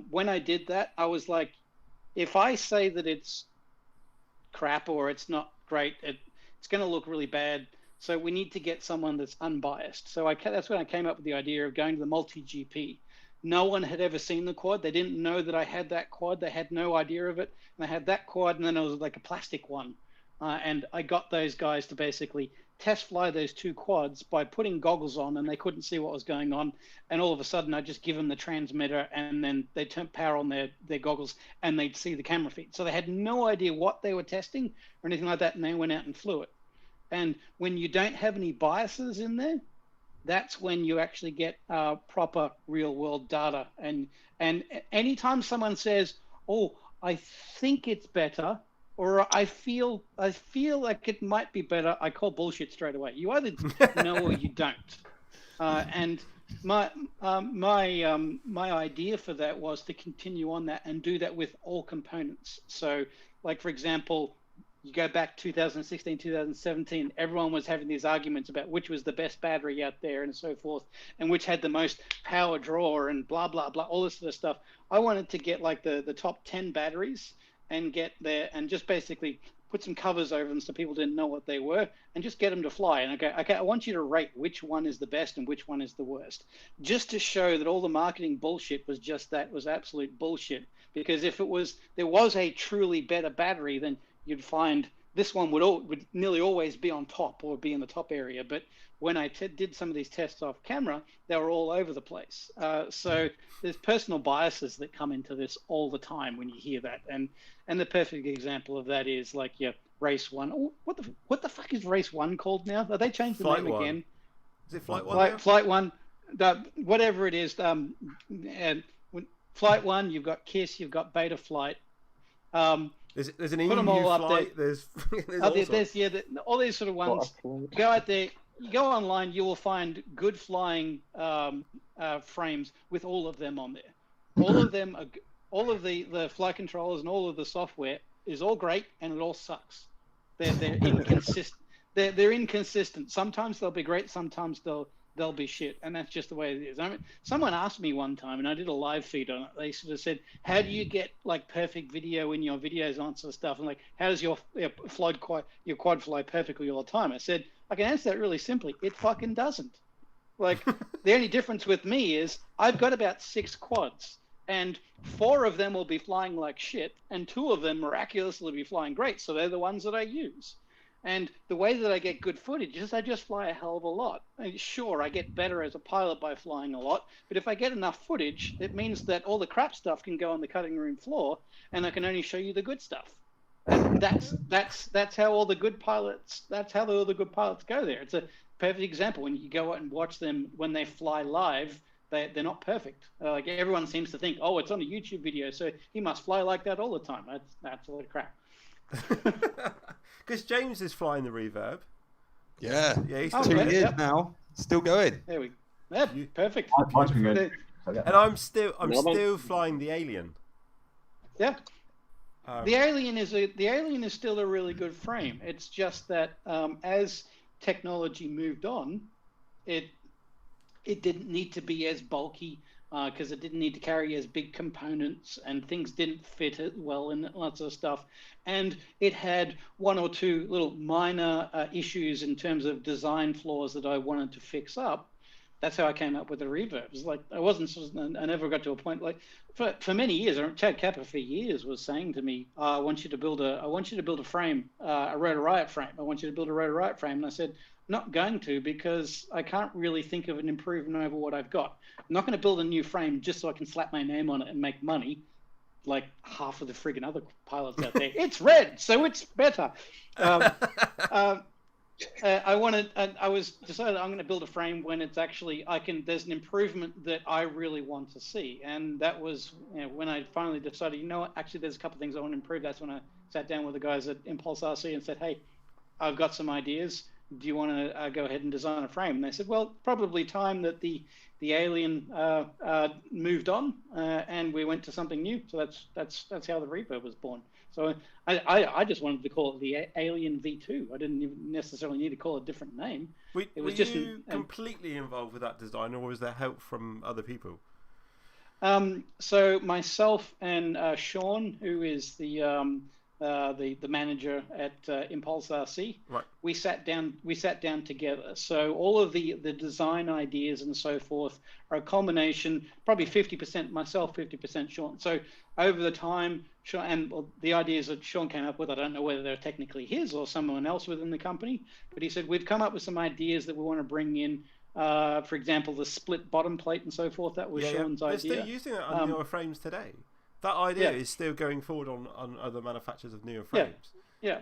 Speaker 4: when I did that, I was like, if I say that it's crap or it's not great, it's going to look really bad. So we need to get someone that's unbiased. So that's when I came up with the idea of going to the multi-GP. No one had ever seen the quad. They didn't know that I had that quad. They had no idea of it. And I had that quad, and then it was like a plastic one. And I got those guys to basically test fly those two quads by putting goggles on, and they couldn't see what was going on. And all of a sudden, I just give them the transmitter, and then they turn power on their goggles, and they'd see the camera feed. So they had no idea what they were testing or anything like that, and they went out and flew it. And when you don't have any biases in there, that's when you actually get proper real-world data. And anytime someone says, "Oh, I think it's better," or I feel like it might be better, I call bullshit straight away. You either know or you don't. And my idea for that was to continue on that and do that with all components. So, like for example, you go back 2016, 2017, everyone was having these arguments about which was the best battery out there and so forth, and which had the most power draw and blah, blah, blah, all this sort of stuff. I wanted to get like the top 10 batteries and get there and just basically put some covers over them so people didn't know what they were and just get them to fly. And okay, I want you to rate which one is the best and which one is the worst, just to show that all the marketing bullshit was just that, was absolute bullshit. Because if there was a truly better battery, then you'd find this one would nearly always be on top or be in the top area. But when I did some of these tests off camera, they were all over the place. So there's personal biases that come into this all the time when you hear that. And the perfect example of that is like your race one. Oh, what the fuck is race one called now? Have they changed the
Speaker 5: Flight
Speaker 4: name
Speaker 5: one.
Speaker 4: again?
Speaker 5: Is it Flight One?
Speaker 4: Flight One, whatever it is. And Flight One, you've got KISS, you've got Beta Flight.
Speaker 5: There's an EU flight. There's
Speaker 4: all these sort of ones. Go out there, you go online, you will find good flying frames with all of them on there. All of them, all of the flight controllers and all of the software is all great, and it all sucks. They're inconsistent. They're inconsistent. Sometimes they'll be great, sometimes they'll be shit, and that's just the way it is. I mean, someone asked me one time, and I did a live feed on it. They sort of said, "How do you get like perfect video in your videos on sort of stuff?" And like, "How does your quad fly perfectly all the time?" I said, "I can answer that really simply. It fucking doesn't. Like, the only difference with me is I've got about 6 quads, and 4 of them will be flying like shit, and 2 of them miraculously will be flying great. So they're the ones that I use." And the way that I get good footage is I just fly a hell of a lot. And sure, I get better as a pilot by flying a lot, but if I get enough footage, it means that all the crap stuff can go on the cutting room floor, and I can only show you the good stuff. And that's how all the good pilots. That's how all the good pilots go there. It's a perfect example. When you go out and watch them when they fly live, they're not perfect. Like everyone seems to think, oh, it's on a YouTube video, so he must fly like that all the time. That's a lot of crap.
Speaker 5: Because James is flying the Reverb.
Speaker 6: Yeah,
Speaker 5: he's
Speaker 6: 2 years now, still going.
Speaker 4: There we go. Yeah, perfect.
Speaker 9: And
Speaker 5: I'm still flying the Alien.
Speaker 4: Yeah. The Alien is still a really good frame. It's just that as technology moved on, it didn't need to be as bulky because it didn't need to carry as big components, and things didn't fit it well and lots of stuff. And it had 1 or 2 little minor issues in terms of design flaws that I wanted to fix up. That's how I came up with the Reverb. It's like I never got to a point like for many years. Chad Kappa for years was saying to me, "I want you to build a frame, a Rotor Riot frame. I want you to build a Rotor Riot frame." And I said, "Not going to, because I can't really think of an improvement over what I've got. I'm not going to build a new frame just so I can slap my name on it and make money, like half of the friggin' other pilots out there. It's red, so it's better." I was decided I'm going to build a frame when it's actually there's an improvement that I really want to see, and that was when I finally decided, actually there's a couple of things I want to improve. That's when I sat down with the guys at Impulse RC and said, "Hey, I've got some ideas. do you want to go ahead and design a frame? And they said, well, probably time that the alien moved on, and we went to something new. So that's how the Reverb was born. So I just wanted to call it the Alien V2. I didn't even necessarily need to call it a different name.
Speaker 5: Were you completely involved with that design, or was there help from other people?
Speaker 4: So myself and Sean, who is the manager at Impulse RC,
Speaker 5: right.
Speaker 4: we sat down together. So all of the design ideas and so forth are a combination, probably 50% myself, 50% Sean. So over the time, Sean, and the ideas that Sean came up with, I don't know whether they're technically his or someone else within the company, but he said, we've come up with some ideas that we want to bring in. For example, the split bottom plate and so forth. That was Sean's idea.
Speaker 5: They're still using it on newer frames today. That idea is still going forward on other manufacturers of newer frames.
Speaker 4: Yeah.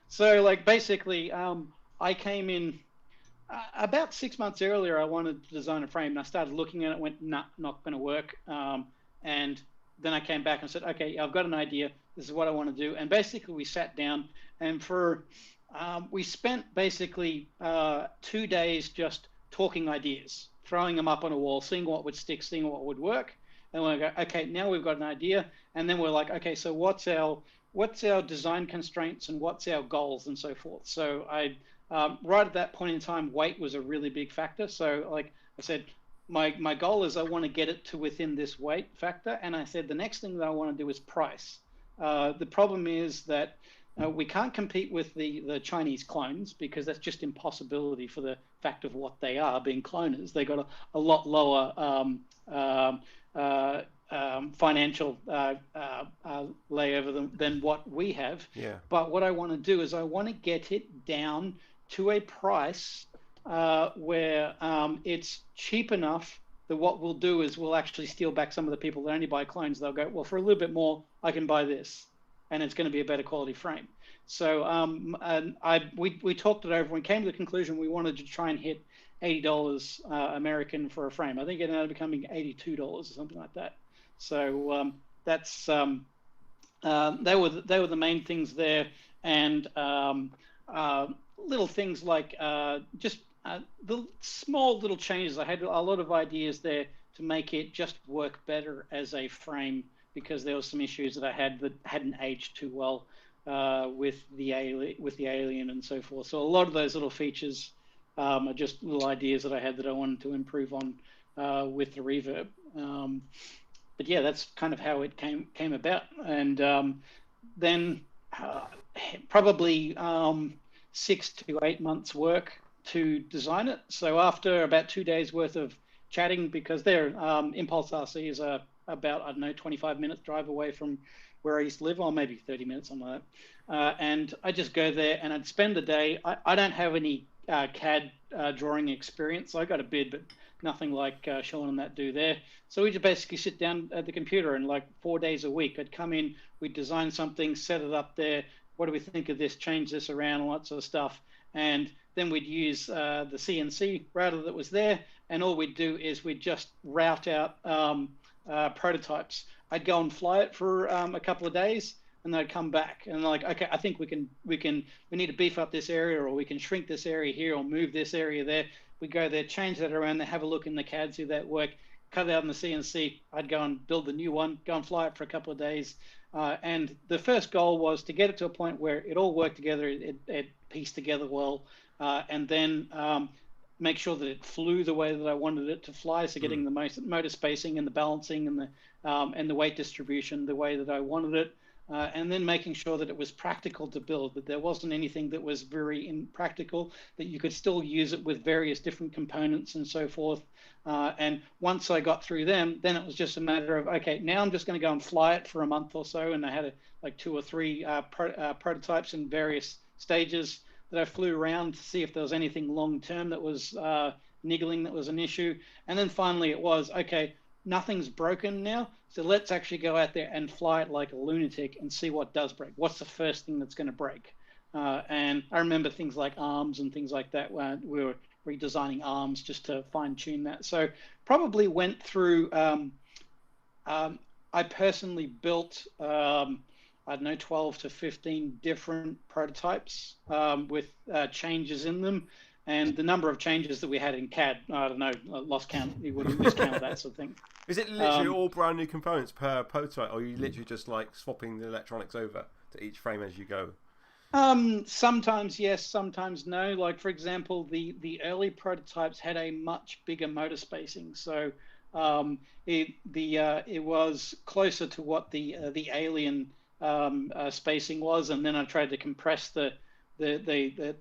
Speaker 4: So like basically, I came in about 6 months earlier. I wanted to design a frame, and I started looking at it. Went, nah, not going to work. And then I came back and said, okay, I've got an idea. This is what I want to do. And basically, we sat down, and we spent basically 2 days just talking ideas, throwing them up on a wall, seeing what would stick, seeing what would work. And we go, okay, now we've got an idea. And then we're like, okay, so what's our design constraints and what's our goals and so forth. So right at that point in time, weight was a really big factor. So like I said, my goal is I want to get it to within this weight factor. And I said, the next thing that I want to do is price. The problem is that we can't compete with the Chinese clones, because that's just impossibility for the fact of what they are, being cloners. They got a lot lower financial layover than what we have.
Speaker 5: Yeah.
Speaker 4: But what I want to do is I want to get it down to a price where it's cheap enough that what we'll do is we'll actually steal back some of the people that only buy clones. They'll go, well, for a little bit more, I can buy this, and it's going to be a better quality frame. So we talked it over and came to the conclusion we wanted to try and hit $80 American for a frame. I think it ended up becoming $82 or something like that. So that's they were the main things there, and little things like just the small little changes. I had a lot of ideas there to make it just work better as a frame, because there were some issues that I had that hadn't aged too well with the alien and so forth. So a lot of those little features are just little ideas that I had that I wanted to improve on with the Reverb. But yeah, that's kind of how it came about. And then probably 6 to 8 months work to design it. So after about 2 days worth of chatting, because their Impulse RC is about, I don't know, 25-minute drive away from where I used to live, or maybe 30 minutes, something like that. And I just go there and I'd spend the day. I don't have any CAD drawing experience. So I got a bid, but nothing like Sean and that do there. So we just basically sit down at the computer, and like 4 days a week, I'd come in, we'd design something, set it up there. What do we think of this? Change this around, all that sort of stuff. And then we'd use the CNC router that was there, and all we'd do is we'd just route out prototypes. I'd go and fly it for a couple of days, and they'd come back and like, okay, I think we need to beef up this area, or we can shrink this area here, or move this area there. We go there, change that around, they have a look in the CAD, see that work, cut it out in the CNC. I'd go and build the new one, go and fly it for a couple of days. And the first goal was to get it to a point where it all worked together, it pieced together well, and then make sure that it flew the way that I wanted it to fly. So getting the most motor spacing and the balancing and the weight distribution the way that I wanted it. And then making sure that it was practical to build, that there wasn't anything that was very impractical, that you could still use it with various different components and so forth. And once I got through them, then it was just a matter of, okay, now I'm just going to go and fly it for a month or so. And I had like 2 or 3 prototypes in various stages that I flew around to see if there was anything long-term that was niggling, that was an issue. And then finally it was, okay, nothing's broken now, so let's actually go out there and fly it like a lunatic and see what does break. What's the first thing that's going to break? And I remember things like arms and things like that, where we were redesigning arms just to fine-tune that. So probably went through, I personally built, I I don't know, 12 to 15 different prototypes with changes in them. And the number of changes that we had in CAD, I don't know, lost count. You wouldn't lose count of that sort of thing.
Speaker 5: Is it literally all brand new components per prototype, or are you literally just like swapping the electronics over to each frame as you go?
Speaker 4: Sometimes yes, sometimes no. Like for example, the early prototypes had a much bigger motor spacing, so it was closer to what the Alien spacing was, and then I tried to compress the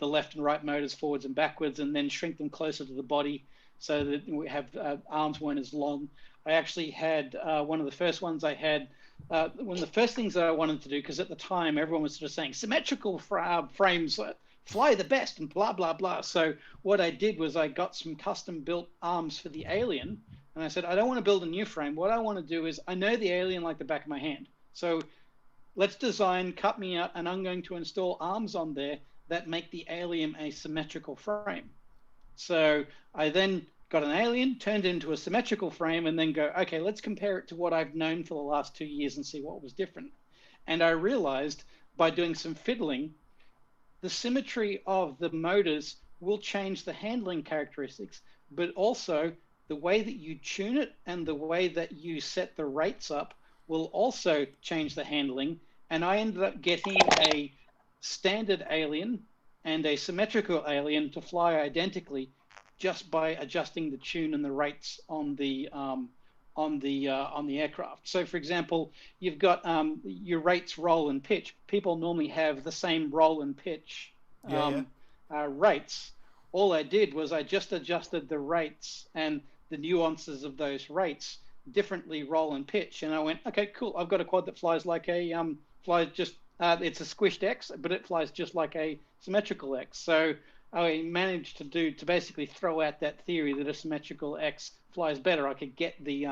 Speaker 4: left and right motors forwards and backwards, and then shrink them closer to the body so that we have arms weren't as long. I actually had one of the first ones I had. One of the first things that I wanted to do, because at the time everyone was sort of saying symmetrical frames fly the best and blah, blah, blah. So what I did was I got some custom built arms for the Alien. And I said, I don't want to build a new frame. What I want to do is I know the Alien like the back of my hand. So let's design, cut me out, and I'm going to install arms on there that make the Alien a symmetrical frame. So I then got an Alien, turned it into a symmetrical frame, and then go, okay, let's compare it to what I've known for the last 2 years and see what was different. And I realized by doing some fiddling, the symmetry of the motors will change the handling characteristics, but also the way that you tune it and the way that you set the rates up will also change the handling. And I ended up getting a standard Alien and a symmetrical Alien to fly identically, just by adjusting the tune and the rates on the aircraft. So, for example, you've got your rates, roll, and pitch. People normally have the same roll and pitch rates. All I did was I just adjusted the rates and the nuances of those rates differently, roll and pitch. And I went, okay, cool. I've got a quad that flies like a it's a squished X, but it flies just like a symmetrical X. So I managed to basically throw out that theory that a symmetrical X flies better. I could get the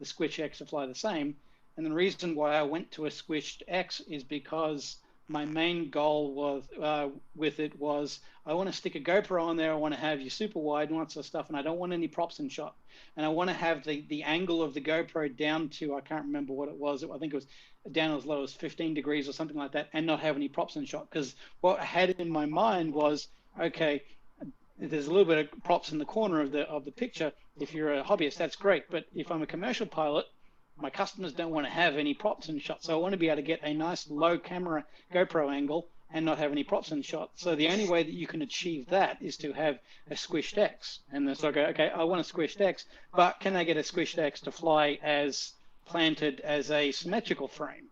Speaker 4: squished X to fly the same. And the reason why I went to a squished X is because my main goal was I want to stick a GoPro on there. I want to have your super wide and lots of stuff, and I don't want any props in shot. And I want to have the angle of the GoPro down to, I can't remember what it was. I think it was down as low as 15 degrees or something like that, and not have any props in shot. Because what I had in my mind was, okay, there's a little bit of props in the corner of the picture. If you're a hobbyist, that's great. But if I'm a commercial pilot, my customers don't want to have any props in shot. So I want to be able to get a nice low camera GoPro angle and not have any props in shot. So the only way that you can achieve that is to have a squished X. And then so I go, okay, I want a squished X, but can I get a squished X to fly as planted as a symmetrical frame?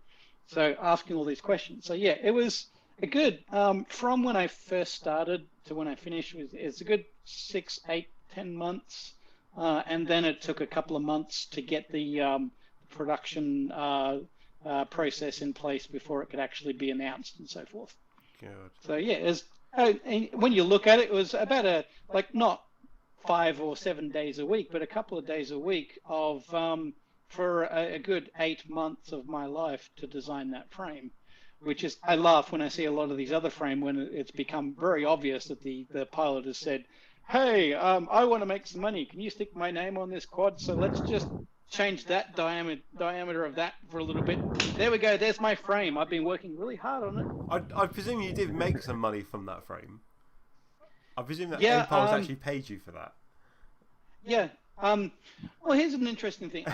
Speaker 4: So asking all these questions. So yeah, it was a good, from when I first started to when I finished, it's a good 6, 8, 10 months. And then it took a couple of months to get the production process in place before it could actually be announced and so forth.
Speaker 5: Good.
Speaker 4: So yeah, it was, when you look at it, it was about not 5 or 7 days a week, but a couple of days a week of for a good 8 months of my life to design that frame, which is, I laugh when I see a lot of these other frame when it's become very obvious that the pilot has said, hey, I want to make some money. Can you stick my name on this quad? So let's just change that diameter of that for a little bit. There we go. There's my frame. I've been working really hard on it.
Speaker 5: I presume you did make some money from that frame. I presume that
Speaker 4: Yeah,
Speaker 5: Impulse actually paid you for that.
Speaker 4: Yeah. Well, here's an interesting thing.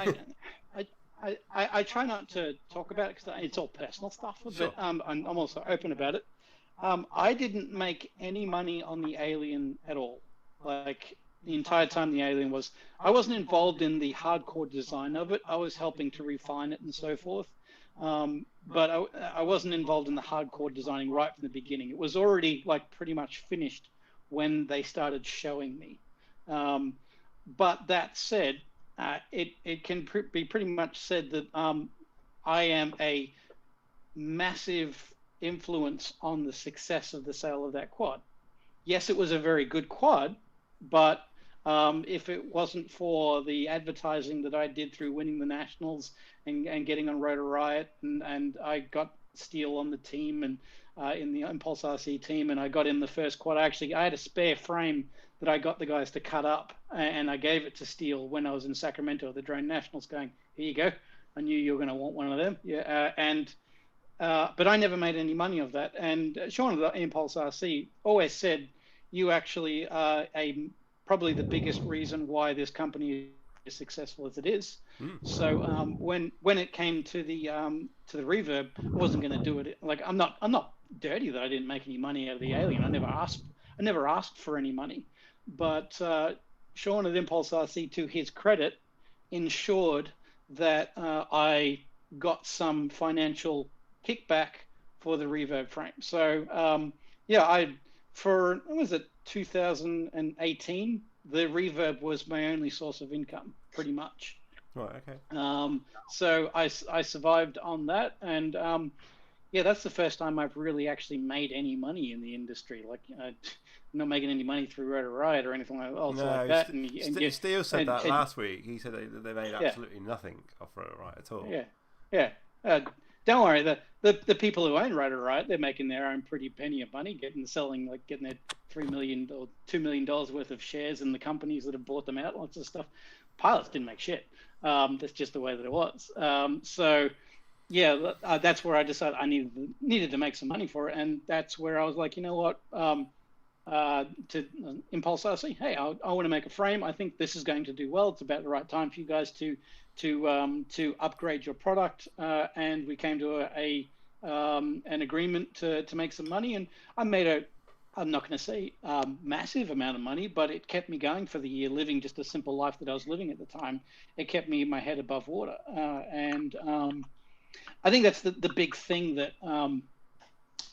Speaker 4: I try not to talk about it because it's all personal stuff,
Speaker 5: Sure.
Speaker 4: but I'm also open about it. I didn't make any money on the Alien at all. Like, the entire time the Alien was, I wasn't involved in the hardcore design of it. I was helping to refine it and so forth. But I wasn't involved in the hardcore designing right from the beginning. It was already like pretty much finished when they started showing me. But that said, it can be pretty much said that I am a massive influence on the success of the sale of that quad. Yes, it was a very good quad, but if it wasn't for the advertising that I did through winning the nationals and getting on Rotor Riot, and I got Steel on the team and in the Impulse RC team, and I got in the first quad. I had a spare frame that I got the guys to cut up, and I gave it to Steel when I was in Sacramento at the Drone Nationals, going, here you go. I knew you were going to want one of them. Yeah, and but I never made any money of that. And Sean of the Impulse RC always said, you actually are probably the biggest reason why this company is successful as it is. So when it came to the Reverb, I wasn't going to do it. Like I'm not dirty that I didn't make any money out of the Alien. I never asked for any money. But Sean at Impulse RC, to his credit, ensured that I got some financial kickback for the Reverb frame. So what was it, 2018, the Reverb was my only source of income, pretty much.
Speaker 5: Right, okay.
Speaker 4: So I survived on that, and that's the first time I've really actually made any money in the industry. Like, I'm not making any money through Rotor Riot or anything like that.
Speaker 5: Steele said that last week. He said they made absolutely nothing off Rotor Riot at all.
Speaker 4: Yeah. Don't worry. The people who own Rotor Riot, they're making their own pretty penny of money, getting their $3 million or $2 million worth of shares in the companies that have bought them out, lots of stuff. Pilots didn't make shit. That's just the way that it was. That's where I decided I needed to make some money for it, and that's where I was like, you know what, to Impulse RC, hey, I want to make a frame. I think this is going to do well. It's about the right time for you guys to upgrade your product, and we came to an agreement to make some money, and I made I'm not going to say massive amount of money, but it kept me going for the year, living just a simple life that I was living at the time. It kept me my head above water, and I think that's the big thing that,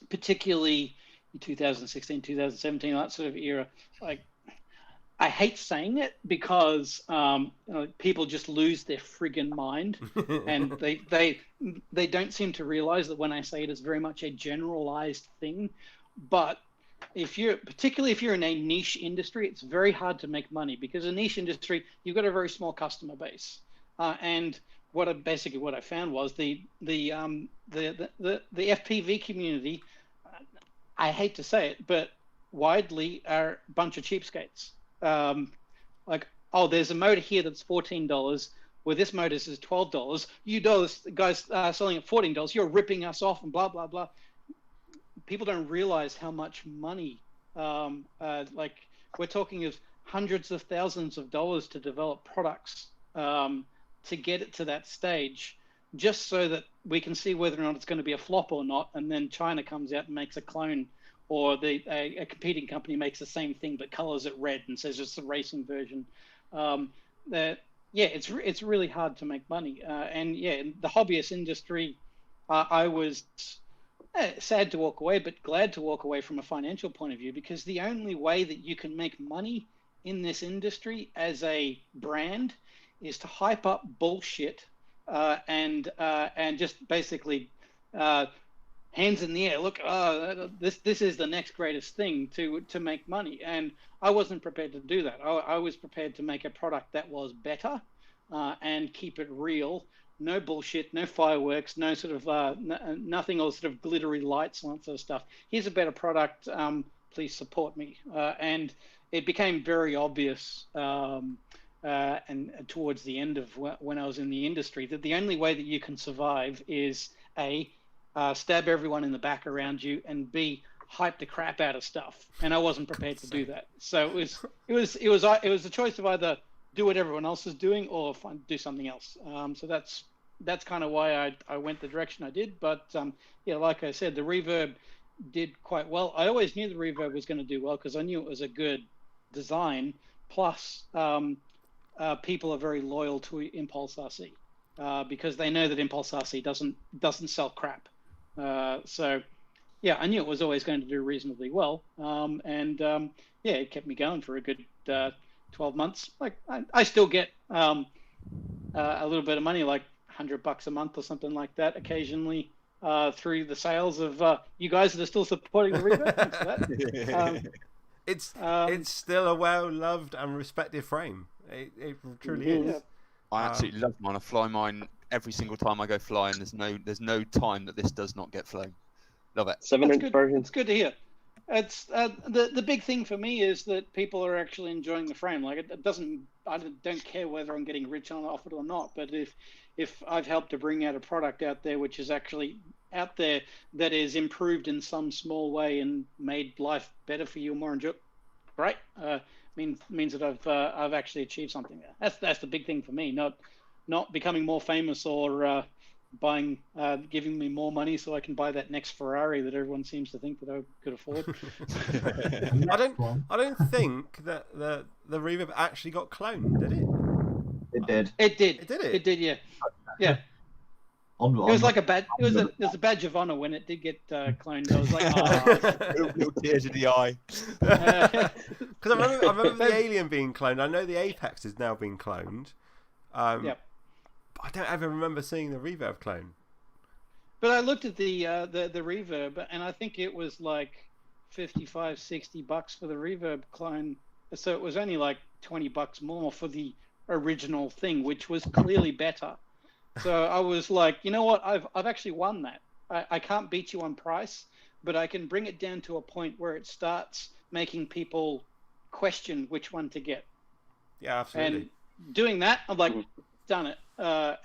Speaker 4: particularly in 2016, 2017, that sort of era, like, I hate saying it because people just lose their friggin' mind, and they don't seem to realize that when I say it, it's very much a generalized thing. But particularly if you're in a niche industry, it's very hard to make money, because a niche industry, you've got a very small customer base, and what I found was the FPV community, I hate to say it, but widely are a bunch of cheapskates. Like, oh, there's a motor here that's $14. Well, this motor is $12. You guys selling at $14. You're ripping us off, and blah blah blah. People don't realize how much money, like, we're talking of hundreds of thousands of dollars to develop products, to get it to that stage, just so that we can see whether or not it's going to be a flop or not. And then China comes out and makes a clone, or a competing company makes the same thing but colors it red and says it's the racing version. It's really hard to make money. And in the hobbyist industry, I was sad to walk away, but glad to walk away from a financial point of view, because the only way that you can make money in this industry as a brand is to hype up bullshit, and just basically hands in the air. Look, this is the next greatest thing to make money, and I wasn't prepared to do that. I was prepared to make a product that was better, and keep it real. No bullshit, no fireworks, no sort of nothing, all sort of glittery lights and that sort of stuff. Here's a better product. Please support me. And it became very obvious, and towards the end of when I was in the industry, that the only way that you can survive is A, stab everyone in the back around you, and B, hype the crap out of stuff. And I wasn't prepared to do that. So it was a choice of either do what everyone else is doing or do something else. So that's kind of why I went the direction I did. But like I said, the Reverb did quite well. I always knew the Reverb was going to do well, because I knew it was a good design. Plus, people are very loyal to Impulse RC, because they know that Impulse RC doesn't sell crap. So I knew it was always going to do reasonably well. It kept me going for a good 12 months. Like, I still get a little bit of money, like $100 a month or something like that, occasionally, through the sales of you guys that are still supporting the Reverb. Thanks for that.
Speaker 5: It's still a well-loved and respected frame. It truly is.
Speaker 4: Yeah.
Speaker 6: I absolutely love mine. I fly mine every single time I go flying. There's no time that this does not get flown. Love it.
Speaker 8: 7-inch version.
Speaker 4: It's good to hear. It's the big thing for me is that people are actually enjoying the frame. Like, I don't care whether I'm getting rich off it or not. But if I've helped to bring out a product out there which is actually out there that is improved in some small way and made life better for you, more enjoyable, great. Means that I've actually achieved something there. That's the big thing for me. Not becoming more famous or giving me more money so I can buy that next Ferrari that everyone seems to think that I could afford.
Speaker 5: I don't think that the Reverb actually got cloned, did it?
Speaker 9: It did.
Speaker 4: It did.
Speaker 5: It did it?
Speaker 4: It did, yeah. Yeah. It was like a badge. It was a badge of honor when it did get cloned. I was like,
Speaker 6: little tears in the eye.
Speaker 5: Because I remember the Alien being cloned. I know the Apex is now being cloned.
Speaker 4: Yep.
Speaker 5: But I don't ever remember seeing the Reverb clone.
Speaker 4: But I looked at the Reverb, and I think it was like $55-$60 for the Reverb clone. So it was only like $20 more for the original thing, which was clearly better. So I was like, you know what? I've actually won that. I can't beat you on price, but I can bring it down to a point where it starts making people question which one to get.
Speaker 5: Yeah, absolutely.
Speaker 4: And doing that, I'm like, done it. I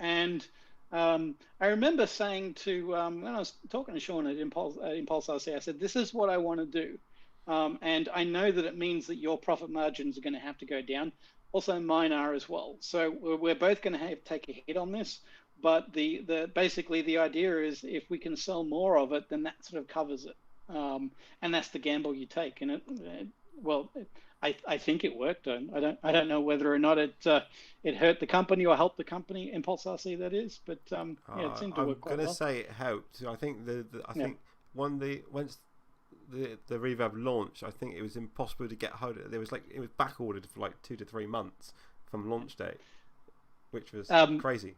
Speaker 4: remember saying to when I was talking to Sean at Impulse RC, I said, this is what I want to do. And I know that it means that your profit margins are going to have to go down. Also, mine are as well. So we're both going to take a hit on this. But basically the idea is if we can sell more of it, then that sort of covers it. And that's the gamble you take. And I think it worked. I don't know whether or not it hurt the company or helped the company, Impulse RC that is. But it seemed to work quite well.
Speaker 5: I'm going to say it helped. I think think once the Reverb launched, I think it was impossible to get hold of. It was back ordered for like 2 to 3 months from launch date, which was crazy.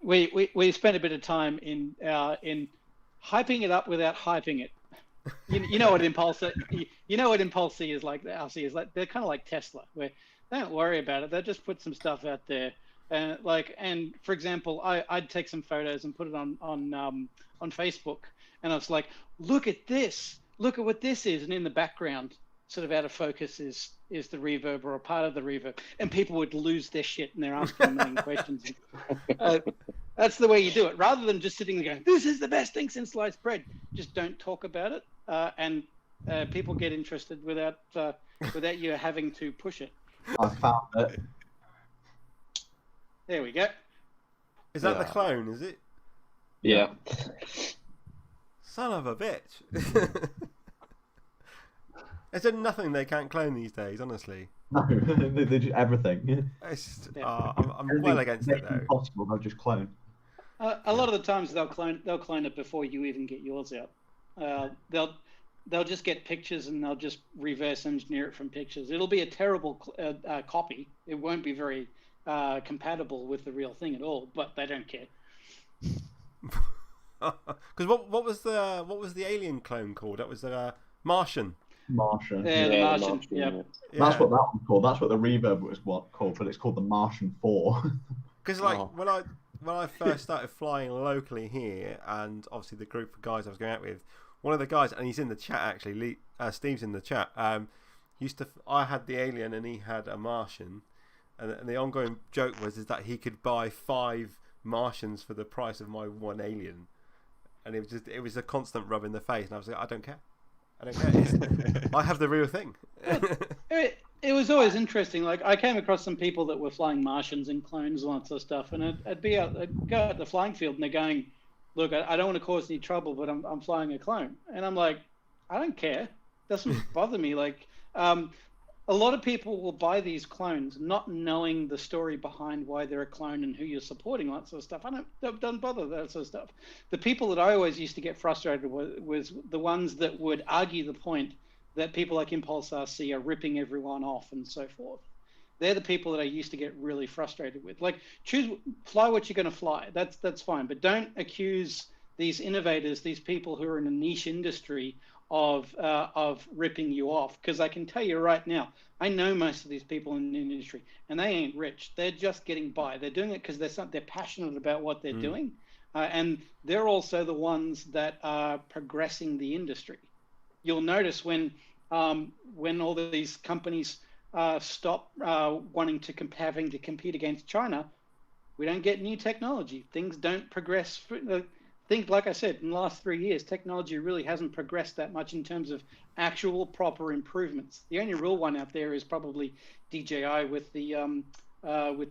Speaker 4: We spent a bit of time in hyping it up without hyping it. You know what Impulse RC is like. The RC is like, they're kind of like Tesla, where they don't worry about it. They just put some stuff out there, and for example, I'd take some photos and put it on Facebook, and I was like, look at this, look at what this is, and in the background, sort of out of focus, is the Reverb or a part of the Reverb, and people would lose their shit and they're asking a million questions. That's the way you do it, rather than just sitting there going, this is the best thing since sliced bread. Just don't talk about it, and people get interested without you having to push it.
Speaker 9: I found it.
Speaker 4: There we go.
Speaker 5: Is that the clone, is it?
Speaker 8: Yeah.
Speaker 5: Son of a bitch. Is there nothing they can't clone these days, honestly?
Speaker 9: No, they do everything.
Speaker 5: It's just, I'm well against it, though.
Speaker 9: Impossible, they'll just clone.
Speaker 4: A lot of the times they'll clone it before you even get yours out. They'll just get pictures and they'll just reverse engineer it from pictures. It'll be a terrible copy. It won't be very compatible with the real thing at all, but they don't care.
Speaker 5: Because what was the alien clone called? That was the Martian.
Speaker 9: Martian.
Speaker 4: Yeah, the Martian. Yeah.
Speaker 9: That's what that one's called. That's what the Reverb was called, but it's called the Martian 4.
Speaker 5: Because when I first started flying locally here, and obviously the group of guys I was going out with, one of the guys, and he's in the chat actually, Steve's in the chat. I had the alien and he had a Martian, and the ongoing joke is that he could buy 5 Martians for the price of my one alien, and it was a constant rub in the face, and I was like, I don't care. I have the real thing.
Speaker 4: It was always interesting. Like, I came across some people that were flying Martians and clones and lots of stuff, and I'd go out the flying field and they're going, look, I don't want to cause any trouble, but I'm flying a clone. And I'm like, I don't care. Doesn't bother me. Like, a lot of people will buy these clones not knowing the story behind why they're a clone and who you're supporting, that sort of stuff. Don't bother that sort of stuff. The people that I always used to get frustrated with was the ones that would argue the point that people like Impulse RC are ripping everyone off and so forth. They're the people that I used to get really frustrated with. Like, fly what you're going to fly. That's fine, but don't accuse these innovators, these people who are in a niche industry, of ripping you off, because I can tell you right now, I know most of these people in the industry, and they ain't rich. They're just getting by. They're doing it because they're passionate about what they're doing, and they're also the ones that are progressing the industry. You'll notice when all these companies stop having to compete against China, we don't get new technology. Things don't progress think, like I said, in the last 3 years, technology really hasn't progressed that much in terms of actual proper improvements. The only real one out there is probably DJI with the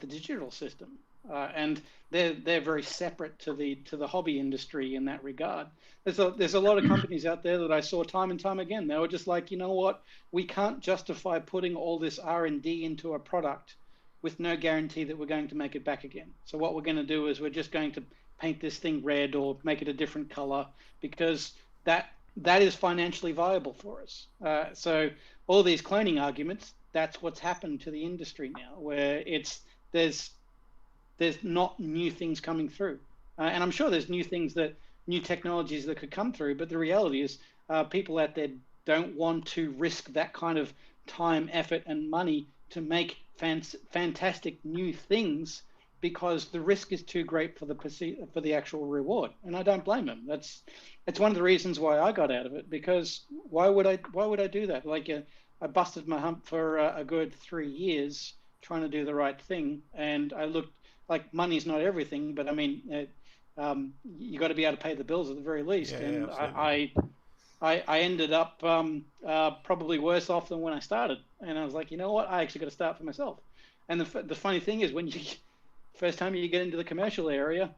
Speaker 4: digital system, and they're very separate to the hobby industry in that regard. There's a lot of companies out there that I saw time and time again. They were just like, you know what, we can't justify putting all this R&D into a product with no guarantee that we're going to make it back again. So what we're going to do is we're just going to paint this thing red or make it a different color, because that is financially viable for us. So all these cloning arguments, that's what's happened to the industry now, where there's not new things coming through. And I'm sure there's new technologies that could come through, but the reality is people out there don't want to risk that kind of time, effort, and money to make fantastic new things, because the risk is too great for the actual reward. And I don't blame them. That's one of the reasons why I got out of it, because why would I do that? Like I busted my hump for a good 3 years trying to do the right thing, and I looked like money's not everything, but I mean, you got to be able to pay the bills at the very least.
Speaker 5: Yeah,
Speaker 4: and
Speaker 5: absolutely.
Speaker 4: I ended up probably worse off than when I started. And I was like, you know what? I actually got to start for myself. And the funny thing is, when you first time you get into the commercial area,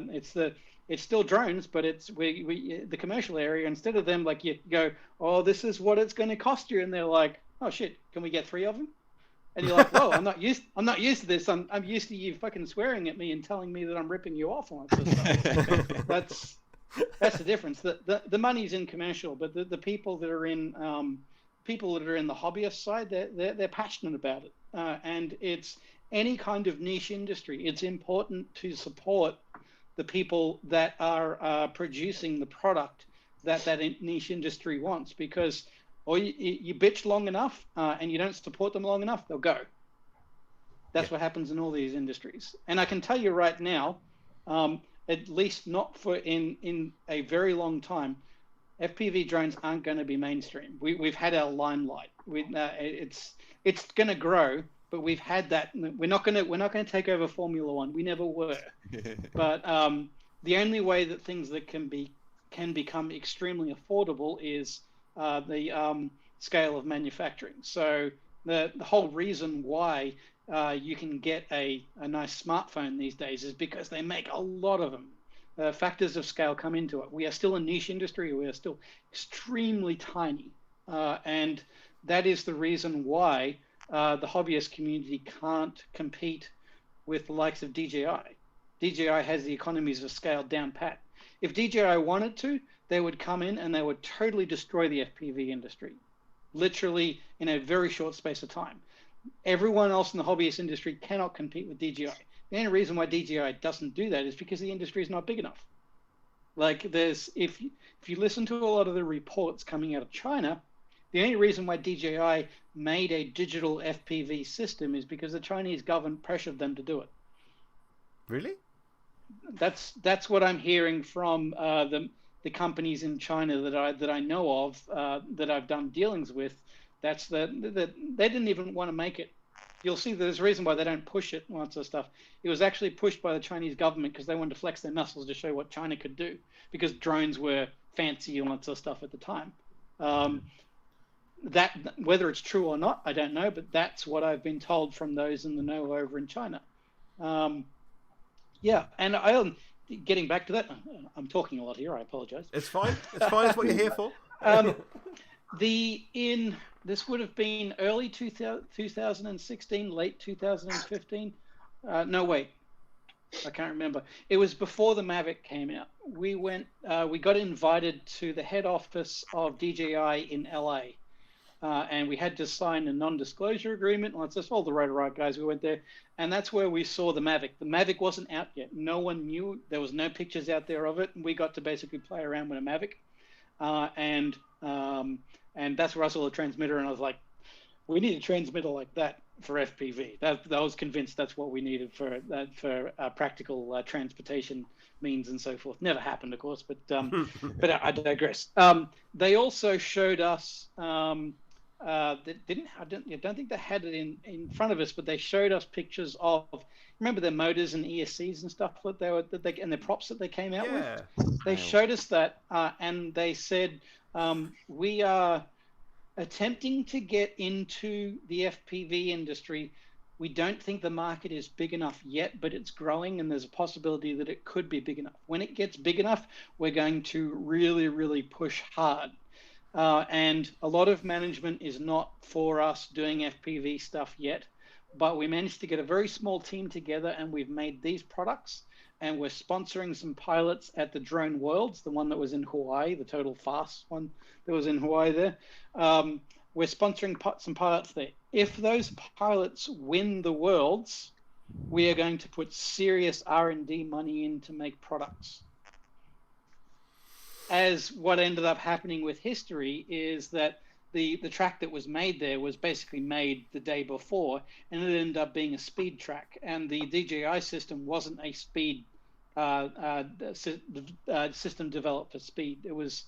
Speaker 4: it's still drones, but it's the commercial area. Instead of them, like, you go, oh, this is what it's going to cost you, and they're like, oh shit, can we get 3 of them? And you're like, whoa, I'm not used to this. I'm used to you fucking swearing at me and telling me that I'm ripping you off on it. That's the difference. The money's in commercial, but the people that are in the hobbyist side, they're passionate about it. And it's any kind of niche industry. It's important to support the people that are producing the product that niche industry wants, because or you bitch long enough and you don't support them long enough, they'll go. That's what happens in all these industries. And I can tell you right now, at least not for in a very long time, FPV drones aren't going to be mainstream. We've had our limelight. It's going to grow, but we've had that. We're not going to take over Formula One. We never were. But the only way that things that can become extremely affordable is the scale of manufacturing. So the whole reason why you can get a nice smartphone these days is because they make a lot of them. Factors of scale come into it. We are still a niche industry. We are still extremely tiny. And that is the reason why the hobbyist community can't compete with the likes of DJI. DJI has the economies of scale down pat. If DJI wanted to, they would come in and they would totally destroy the FPV industry, literally in a very short space of time. Everyone else in the hobbyist industry cannot compete with DJI. The only reason why DJI doesn't do that is because the industry is not big enough. Like if you listen to a lot of the reports coming out of China, the only reason why DJI made a digital FPV system is because the Chinese government pressured them to do it.
Speaker 5: Really?
Speaker 4: That's what I'm hearing from the companies in China that I know of, that I've done dealings with. That's that they didn't even want to make it. You'll see there's a reason why they don't push it and all that sort of stuff. It was actually pushed by the Chinese government because they wanted to flex their muscles to show what China could do, because drones were fancy and all that sort of stuff at the time. That whether it's true or not, I don't know, but that's what I've been told from those in the know over in China. Yeah, and getting back to that, I'm talking a lot here. I apologize.
Speaker 5: It's fine. It's fine. It's what you're here for.
Speaker 4: This would have been early 2016, late 2015. No, wait, I can't remember. It was before the Mavic came out. We got invited to the head office of DJI in LA, and we had to sign a non-disclosure agreement. Let's just all the Rotor guys. We went there, and that's where we saw the Mavic. The Mavic wasn't out yet. No one knew. There was no pictures out there of it. And we got to basically play around with a Mavic, and that's where I saw the transmitter, and I was like, we need a transmitter like that for FPV. I was convinced that's what we needed for practical transportation means and so forth. Never happened, of course, but I digress. They also showed us that didn't. I don't think they had it in front of us, but they showed us pictures of. Remember their motors and ESCs and stuff and the props that they came out with. They showed us that, and they said we are attempting to get into the FPV industry. We don't think the market is big enough yet, but it's growing, and there's a possibility that it could be big enough. When it gets big enough, we're going to really, really push hard. And a lot of management is not for us doing FPV stuff yet, but we managed to get a very small team together, and we've made these products, and we're sponsoring some pilots at the Drone Worlds, the one that was in Hawaii, the Total Fast one that was in Hawaii there. We're sponsoring some pilots there. If those pilots win the Worlds, we are going to put serious R&D money in to make products. As what ended up happening with history is that the track that was made there was basically made the day before, and it ended up being a speed track. And the DJI system wasn't a speed system developed for speed. It was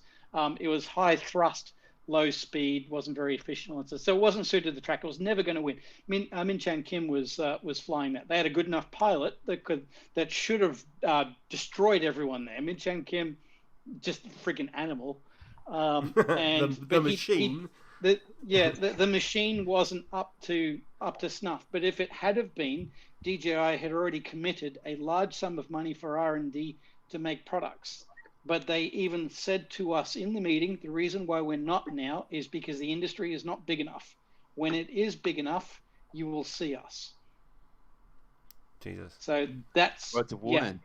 Speaker 4: high thrust, low speed, wasn't very efficient. So it wasn't suited to the track. It was never going to win. Min Chan Kim was flying that. They had a good enough pilot that should have destroyed everyone there. Min Chan Kim, just a freaking animal. And
Speaker 5: the machine.
Speaker 4: The machine wasn't up to snuff. But if it had have been, DJI had already committed a large sum of money for R&D to make products. But they even said to us in the meeting, the reason why we're not now is because the industry is not big enough. When it is big enough, you will see us.
Speaker 5: Jesus.
Speaker 4: So that's
Speaker 6: words of warning.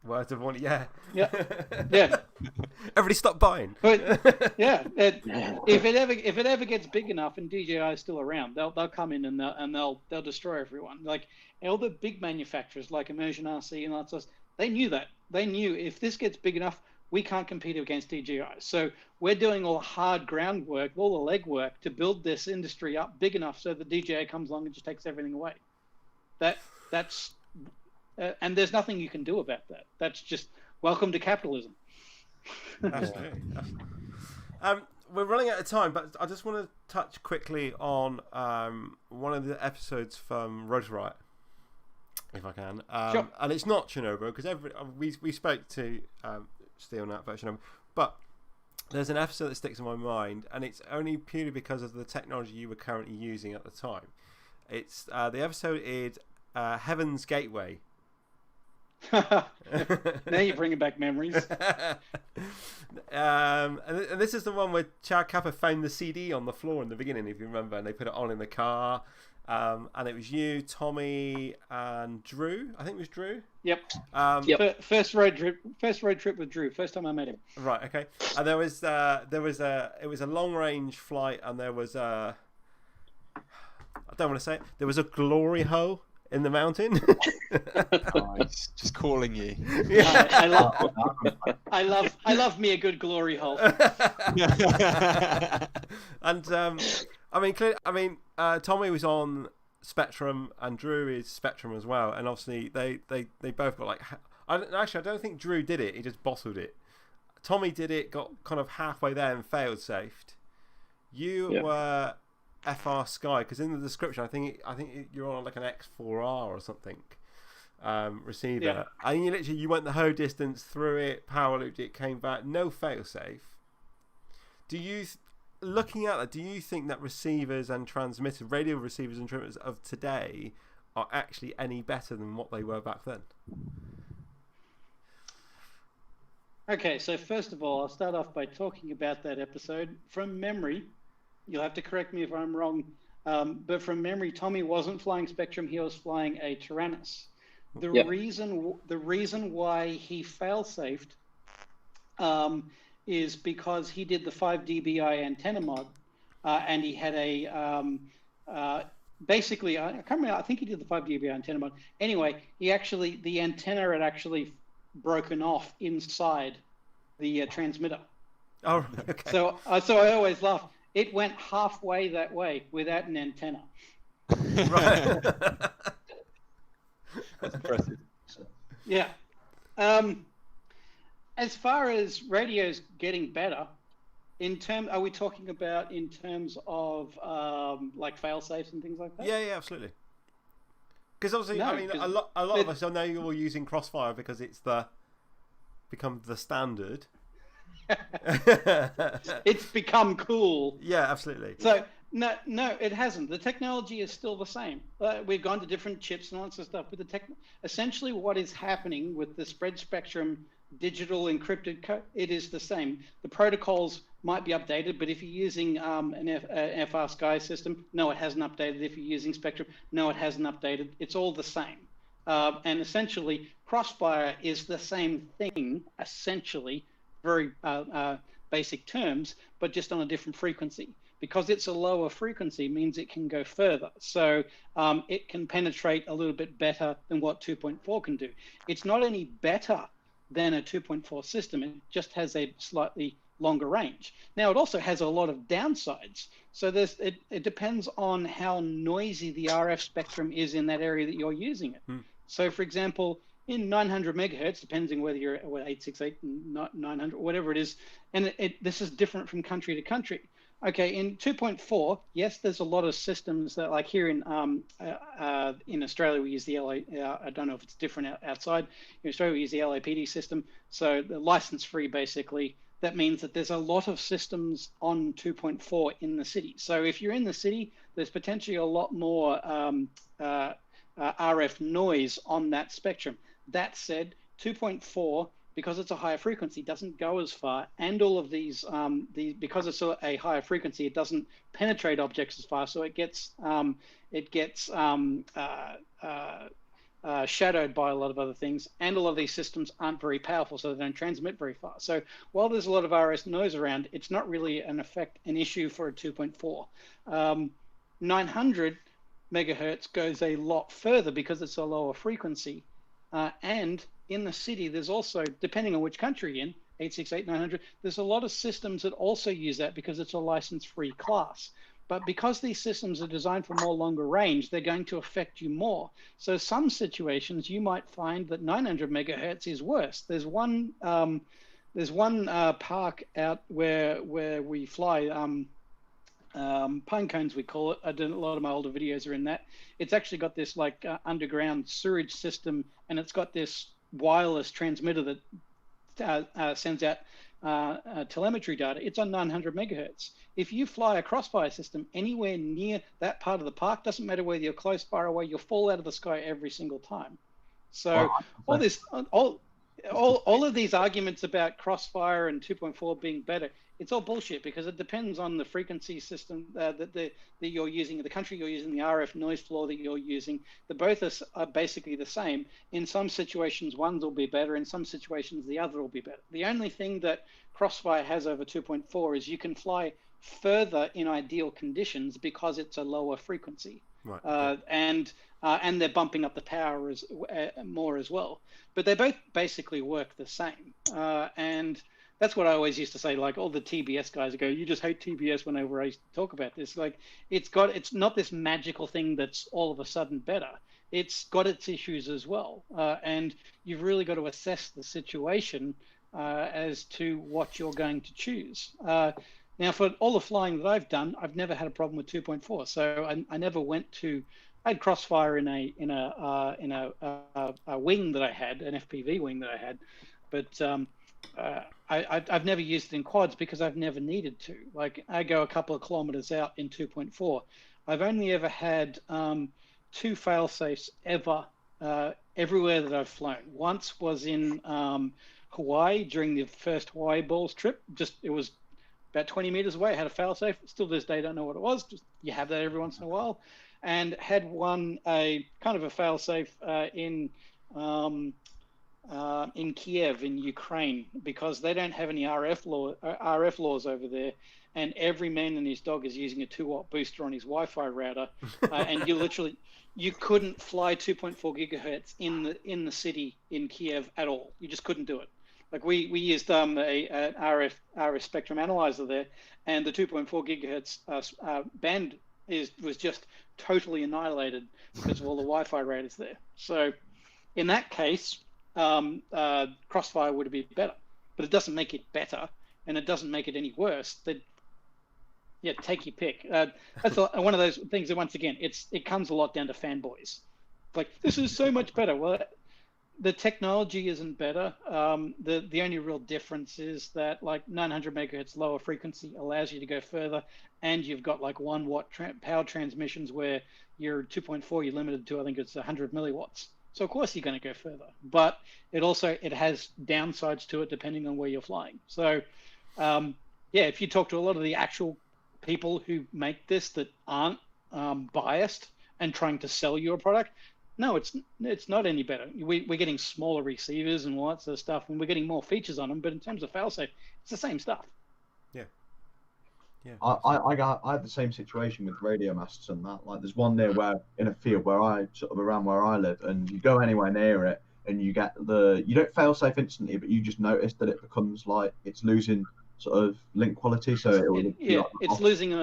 Speaker 5: Words of warning. Yeah.
Speaker 4: Yeah. Yeah.
Speaker 5: Everybody stop buying.
Speaker 4: But yeah, if it ever gets big enough and DJI is still around, they'll come in and they'll destroy everyone. Like all the big manufacturers like Immersion RC and lots of, they knew that. They knew if this gets big enough, we can't compete against DJI. So we're doing all the hard groundwork, all the legwork to build this industry up big enough so that DJI comes along and just takes everything away. That's and there's nothing you can do about that. That's just welcome to capitalism.
Speaker 5: Absolutely. We're running out of time, but I just want to touch quickly on one of the episodes from Road Riot, if I can.
Speaker 4: Sure.
Speaker 5: And it's not Chernobyl, because we spoke to Steve on that about Chernobyl, but there's an episode that sticks in my mind, and it's only purely because of the technology you were currently using at the time. It's the episode is Heaven's Gateway.
Speaker 4: Now you're bringing back memories.
Speaker 5: And this is the one where Chad Kappa found the CD on the floor in the beginning, if you remember, and they put it on in the car. And it was you, Tommy, and Drew. I think it was Drew.
Speaker 4: Yep. First road trip with Drew. First time I met him.
Speaker 5: Right. Okay. And it was a long range flight, and there was I don't want to say it. There was a glory hole in the mountain.
Speaker 6: Oh, he's just calling you.
Speaker 5: Yeah.
Speaker 4: I love me a good glory hole.
Speaker 5: And Tommy was on Spectrum, and Drew is Spectrum as well. And obviously, they both got I don't think Drew did it. He just bottled it. Tommy did it, got kind of halfway there and failed safed. You were FR Sky, because in the description, I think you're on like an X4R or something receiver.
Speaker 4: Yeah.
Speaker 5: And you went the whole distance through it, power looped it, came back, no fail safe. Looking at that, do you think that receivers and transmitters, radio receivers and transmitters of today are actually any better than what they were back then?
Speaker 4: Okay, so first of all, I'll start off by talking about that episode. From memory, you'll have to correct me if I'm wrong, but from memory, Tommy wasn't flying Spectrum, he was flying a Tyrannus. The reason why he fail-safed is because he did the 5 dBi antenna mod, and he had basically, I can't remember, I think he did the 5 dBi antenna mod. Anyway, the antenna had actually broken off inside the transmitter.
Speaker 5: Oh, okay.
Speaker 4: So I always laugh. It went halfway that way without an antenna.
Speaker 5: Right.
Speaker 6: That's impressive.
Speaker 4: Yeah. As far as radios getting better, Are we talking about in terms of like fail safes and things like that?
Speaker 5: Yeah, absolutely. Because obviously,
Speaker 4: No,
Speaker 5: I mean, a lot of us, I know you're all using Crossfire because it's become the standard.
Speaker 4: It's become cool.
Speaker 5: Yeah, absolutely.
Speaker 4: So no, it hasn't. The technology is still the same. We've gone to different chips and all that sort of stuff. But essentially, what is happening with the spread spectrum digital encrypted code, it is the same. The protocols might be updated, but if you're using an FR Sky system, no, it hasn't updated. If you're using Spectrum, no, it hasn't updated. It's all the same. And essentially, Crossfire is the same thing, essentially, very basic terms, but just on a different frequency. Because it's a lower frequency means it can go further. So it can penetrate a little bit better than what 2.4 can do. It's not any better than a 2.4 system. It just has a slightly longer range. Now, it also has a lot of downsides. So it depends on how noisy the RF spectrum is in that area that you're using it. So, for example, in 900 megahertz, depending whether you're 868, 900, whatever it is, and this is different from country to country. Okay, in 2.4, yes, there's a lot of systems that, like here in Australia, we use the I don't know if it's different outside. In Australia, we use the LAPD system, so the license-free, basically. That means that there's a lot of systems on 2.4 in the city. So if you're in the city, there's potentially a lot more RF noise on that spectrum. That said, 2.4, because it's a higher frequency, doesn't go as far, and all of these, because it's a higher frequency, it doesn't penetrate objects as far, so it gets shadowed by a lot of other things, and a lot of these systems aren't very powerful, so they don't transmit very far. So while there's a lot of RF noise around, it's not really an issue for a 2.4. 900 megahertz goes a lot further because it's a lower frequency, and in the city, there's also, depending on which country you're in, 868, 900, there's a lot of systems that also use that because it's a license-free class. But because these systems are designed for more longer range, they're going to affect you more. So some situations, you might find that 900 megahertz is worse. There's one park out where we fly, pine cones we call it. I did a lot of my older videos are in that. It's actually got this like underground sewage system, and it's got this wireless transmitter that sends out telemetry data. It's on 900 megahertz. If you fly a Crossfire system anywhere near that part of the park, doesn't matter whether you're close, far away, you'll fall out of the sky every single time. So all of these arguments about Crossfire and 2.4 being better, it's all bullshit because it depends on the frequency system that you're using, the country you're using, the RF noise floor that you're using. The both are basically the same. In some situations, one will be better. In some situations, the other will be better. The only thing that Crossfire has over 2.4 is you can fly further in ideal conditions because it's a lower frequency. Right. And they're bumping up the power more as well. But they both basically work the same. And that's what I always used to say, like all the TBS guys go, you just hate TBS whenever I talk about this. Like it's not this magical thing that's all of a sudden better. It's got its issues as well. And you've really got to assess the situation as to what you're going to choose. Now, for all the flying that I've done, I've never had a problem with 2.4. So I never went to. I had Crossfire in a wing that I had, an FPV wing that I had, but I've never used it in quads because I've never needed to. Like I go a couple of kilometers out in 2.4. I've only ever had 2 fail-safes ever everywhere that I've flown. Once was in Hawaii during the first Hawaii Balls trip. It was about 20 meters away. I had a fail-safe. Still to this day, don't know what it was. Just you have that every once in a while. And had a kind of a fail-safe in Kiev in Ukraine because they don't have any RF laws over there, and every man and his dog is using a 2-watt booster on his Wi-Fi router, and you couldn't fly 2.4 gigahertz in the city in Kiev at all. You just couldn't do it. Like we used an RF spectrum analyzer there, and the 2.4 gigahertz band was just totally annihilated because of all the Wi-Fi routers there. So in that case, Crossfire would be better, but it doesn't make it better. and it doesn't make it any worse, then yeah, take your pick. That's one of those things that, once again, it comes a lot down to fanboys. Like, this is so much better. Well, the technology isn't better. The only real difference is that like 900 megahertz lower frequency allows you to go further, and you've got like 1 watt power transmissions where you're 2.4, you're limited to, I think it's 100 milliwatts. So of course you're going to go further, but it has downsides to it depending on where you're flying. So yeah, if you talk to a lot of the actual people who make this that aren't biased and trying to sell you a product, no, it's not any better. We're getting smaller receivers and all that sort of stuff, and we're getting more features on them. But in terms of failsafe, it's the same stuff.
Speaker 5: Yeah, yeah.
Speaker 9: I had the same situation with radio masts and that. Like, there's one there where in a field where I sort of around where I live, and you go anywhere near it, and you don't failsafe instantly, but you just notice that it becomes like it's losing sort of link quality. So
Speaker 4: it's losing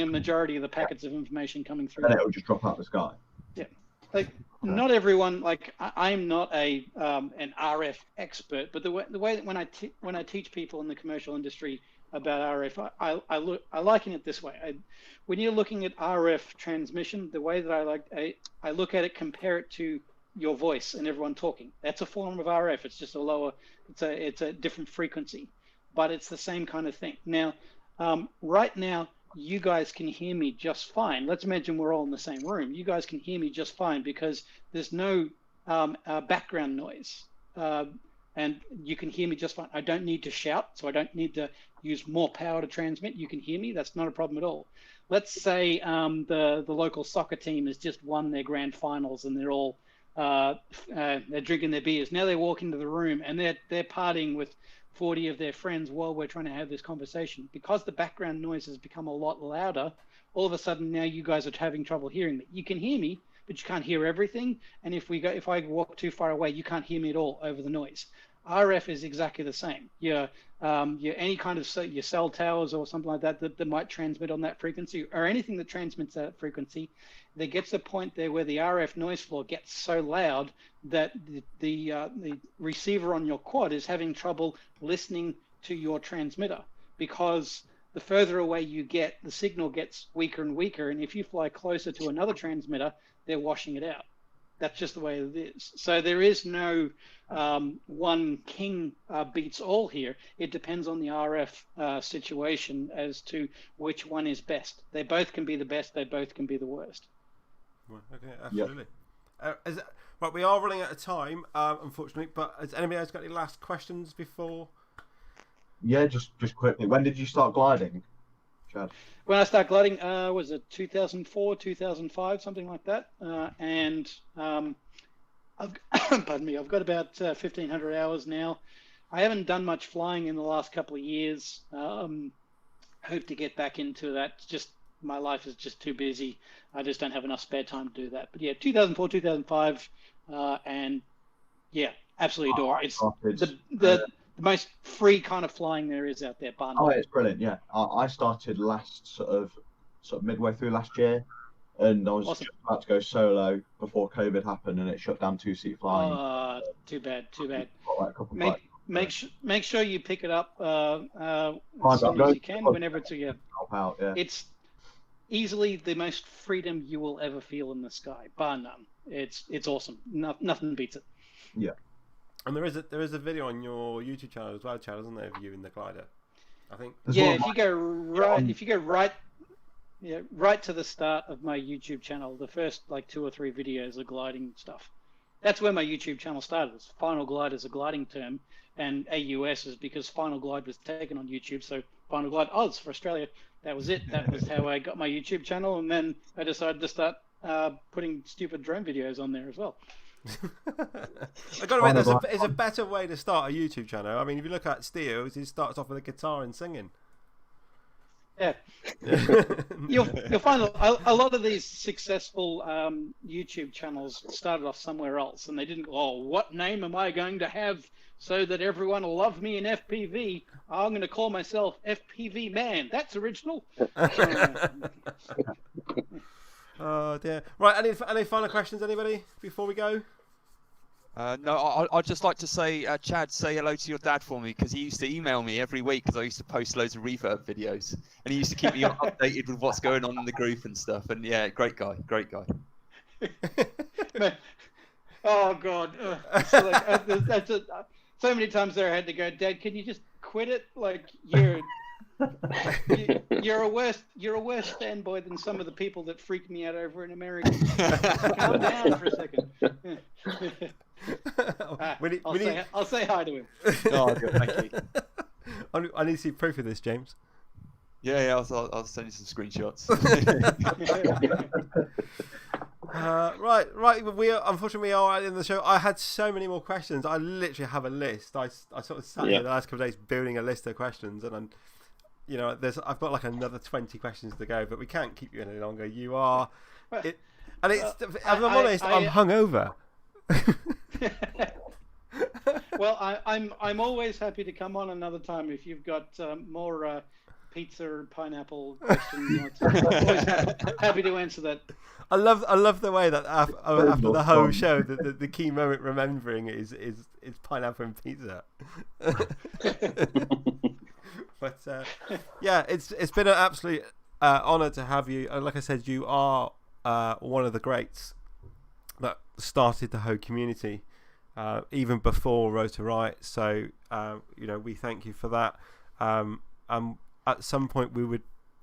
Speaker 4: a majority of the packets of information coming through.
Speaker 9: And it will just drop out the sky.
Speaker 4: Yeah. Like, not everyone, like, I'm not an RF expert, but the way that when I teach people in the commercial industry about RF, I liken it this way. When you're looking at RF transmission, the way that I look at it, compare it to your voice and everyone talking. That's a form of RF. It's just it's a different frequency, but it's the same kind of thing. Now, right now, you guys can hear me just fine. Let's imagine we're all in the same room. You guys can hear me just fine because there's no background noise. And you can hear me just fine. I don't need to shout, so I don't need to use more power to transmit. You can hear me. That's not a problem at all. Let's say the local soccer team has just won their grand finals and they're all they're drinking their beers. Now they walk into the room and they're partying with 40 of their friends while we're trying to have this conversation. Because the background noise has become a lot louder, all of a sudden now you guys are having trouble hearing me. You can hear me, but you can't hear everything. And if I walk too far away, you can't hear me at all over the noise. RF is exactly the same. Any kind of your cell towers or something like that might transmit on that frequency, or anything that transmits that frequency, there gets a point there where the RF noise floor gets so loud that the receiver on your quad is having trouble listening to your transmitter, because the further away you get, the signal gets weaker and weaker, and if you fly closer to another transmitter, they're washing it out. That's just the way it is. So there is no one king beats all here. It depends on the RF situation as to which one is best. They both can be the best. They both can be the worst.
Speaker 5: Okay, absolutely. Yep. Right, we are running out of time, unfortunately. But has anybody else got any last questions before?
Speaker 9: Yeah, just quickly. When did you start gliding, Chad?
Speaker 4: When I started gliding, was it 2004, 2005, something like that? And pardon me, I've got about 1,500 hours now. I haven't done much flying in the last couple of years. Hope to get back into that. Just my life is just too busy. I just don't have enough spare time to do that. But yeah, 2004, 2005, and yeah, absolutely adore it. It's the most free kind of flying there is out there, bar none.
Speaker 9: Oh, it's brilliant. Yeah, I started last sort of midway through last year, and I was just about to go solo before COVID happened, and it shut down two-seat flying.
Speaker 4: Too bad.
Speaker 9: Like
Speaker 4: make sure you pick it up as soon as you can, whenever it's
Speaker 9: help out. Yeah.
Speaker 4: It's easily the most freedom you will ever feel in the sky, bar none. It's awesome. Nothing beats it.
Speaker 9: Yeah.
Speaker 5: And there is a video on your YouTube channel as well, Chad, isn't there, of you in the glider? I think.
Speaker 4: Yeah, if you go right to the start of my YouTube channel, the first like 2 or 3 videos are gliding stuff. That's where my YouTube channel started. Final glide is a gliding term, and AUS is because Final Glide was taken on YouTube. So Final Glide Oz for Australia. That was it. That was how I got my YouTube channel, and then I decided to start putting stupid drone videos on there as well.
Speaker 5: I got to admit, there's a better way to start a YouTube channel. I mean, if you look at Steele, he starts off with a guitar and singing.
Speaker 4: Yeah, you'll find a lot of these successful YouTube channels started off somewhere else, and they didn't go, oh, what name am I going to have so that everyone will love me in FPV? I'm going to call myself FPV Man. That's original.
Speaker 5: Oh dear. Right, any final questions, anybody, before we go?
Speaker 6: No, I'd just like to say, Chad, say hello to your dad for me, because he used to email me every week because I used to post loads of Reverb videos, and he used to keep me updated with what's going on in the group and stuff. And yeah, great guy.
Speaker 4: Oh God! So, like, so many times there I had to go, Dad, can you just quit it? Like you're a worse fanboy than some of the people that freaked me out over in America. Calm down for a second. I'll say hi to him.
Speaker 6: Oh, good, thank you.
Speaker 5: I need to see proof of this, James.
Speaker 6: Yeah, I'll send you some screenshots.
Speaker 5: Right. We are, unfortunately, we are at the end of the show. I had so many more questions. I literally have a list. I sort of sat here the last couple of days building a list of questions, and I've got like another 20 questions to go, but we can't keep you any longer. You are, if I'm honest, I'm hungover.
Speaker 4: Well, I'm always happy to come on another time if you've got more pizza or pineapple questions. Always happy to answer that.
Speaker 5: I love the way that after the whole show, the key moment remembering is pineapple and pizza. But yeah, it's been an absolute honour to have you. Like I said, you are one of the greats that started the whole community, even before Road to Riot. So we thank you for that. At some point, we would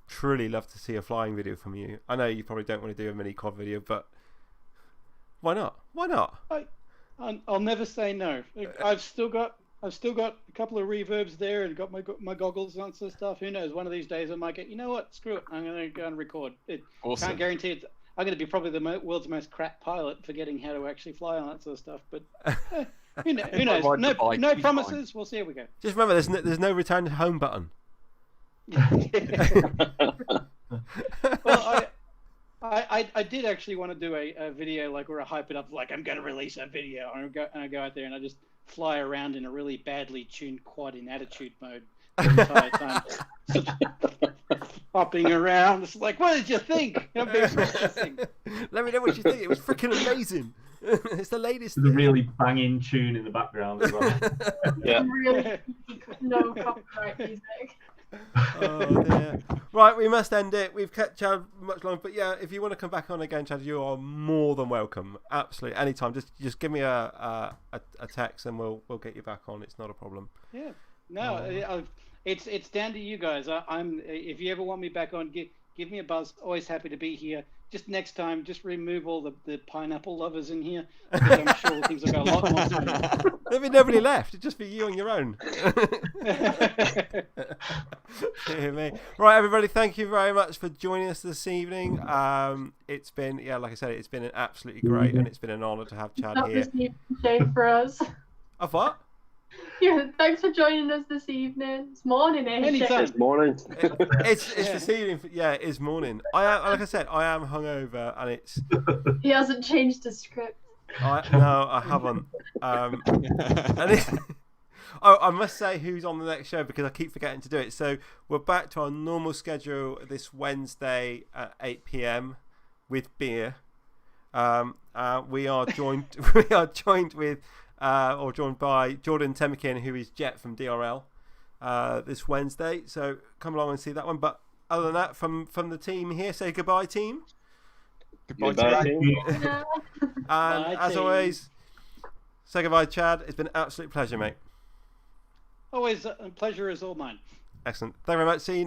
Speaker 5: truly love to see a flying video from you. I know you probably don't want to do a mini quad video, but why not?
Speaker 4: I'll never say no. I've still got a couple of reverbs there, and got my goggles and sort of stuff. Who knows? One of these days I might get. You know what? Screw it. I'm going to go and record.
Speaker 6: Awesome.
Speaker 4: Can't guarantee it. I'm going to be probably the world's most crap pilot, forgetting how to actually fly on that sort of stuff. But who knows? No promises. Fine. We'll see how we go.
Speaker 5: Just remember, there's no return to home button.
Speaker 4: Well, I did actually want to do a video like where I hype it up, like I'm going to release a video, and I go out there and I just fly around in a really badly tuned quad in attitude mode the entire time, hopping around. It's like, what did you think? Let me
Speaker 5: know what you think. It was freaking amazing. It's the latest.
Speaker 7: The really banging tune in the background as well.
Speaker 10: Yeah. Really no copyright music.
Speaker 5: Oh dear. Right, we must end it. We've kept Chad much longer, but yeah, if you want to come back on again, Chad, you are more than welcome. Absolutely, anytime. Just give me a text and we'll get you back on. It's not a problem.
Speaker 4: Yeah. No, it's down to you guys. If you ever want me back on, give me a buzz. Always happy to be here. Just next time, just remove all the pineapple lovers in here, because I'm sure things will go a lot more smooth.
Speaker 5: There'll be nobody left. It'd just be you on your own. Dear me. Right, everybody, thank you very much for joining us this evening. It's been, like I said, it's been absolutely great, and it's been an honour to have Chad here.
Speaker 10: Shame for us.
Speaker 5: Of what?
Speaker 10: Yeah, thanks for joining us this evening. It's morning,
Speaker 8: It's morning.
Speaker 5: It's this evening. Yeah, it is morning. Like I said, I am hungover, and it's.
Speaker 10: He hasn't changed the script.
Speaker 5: No, I haven't. I must say who's on the next show, because I keep forgetting to do it. So we're back to our normal schedule this Wednesday at 8 p.m. with beer. We are joined. Joined by Jordan Temkin, who is Jet from DRL, this Wednesday. So come along and see that one. But other than that, from the team here, say goodbye, team.
Speaker 6: Goodbye team.
Speaker 5: And as always, say goodbye, Chad. It's been an absolute pleasure, mate.
Speaker 4: Always a pleasure is all mine.
Speaker 5: Excellent. Thank you very much. See you next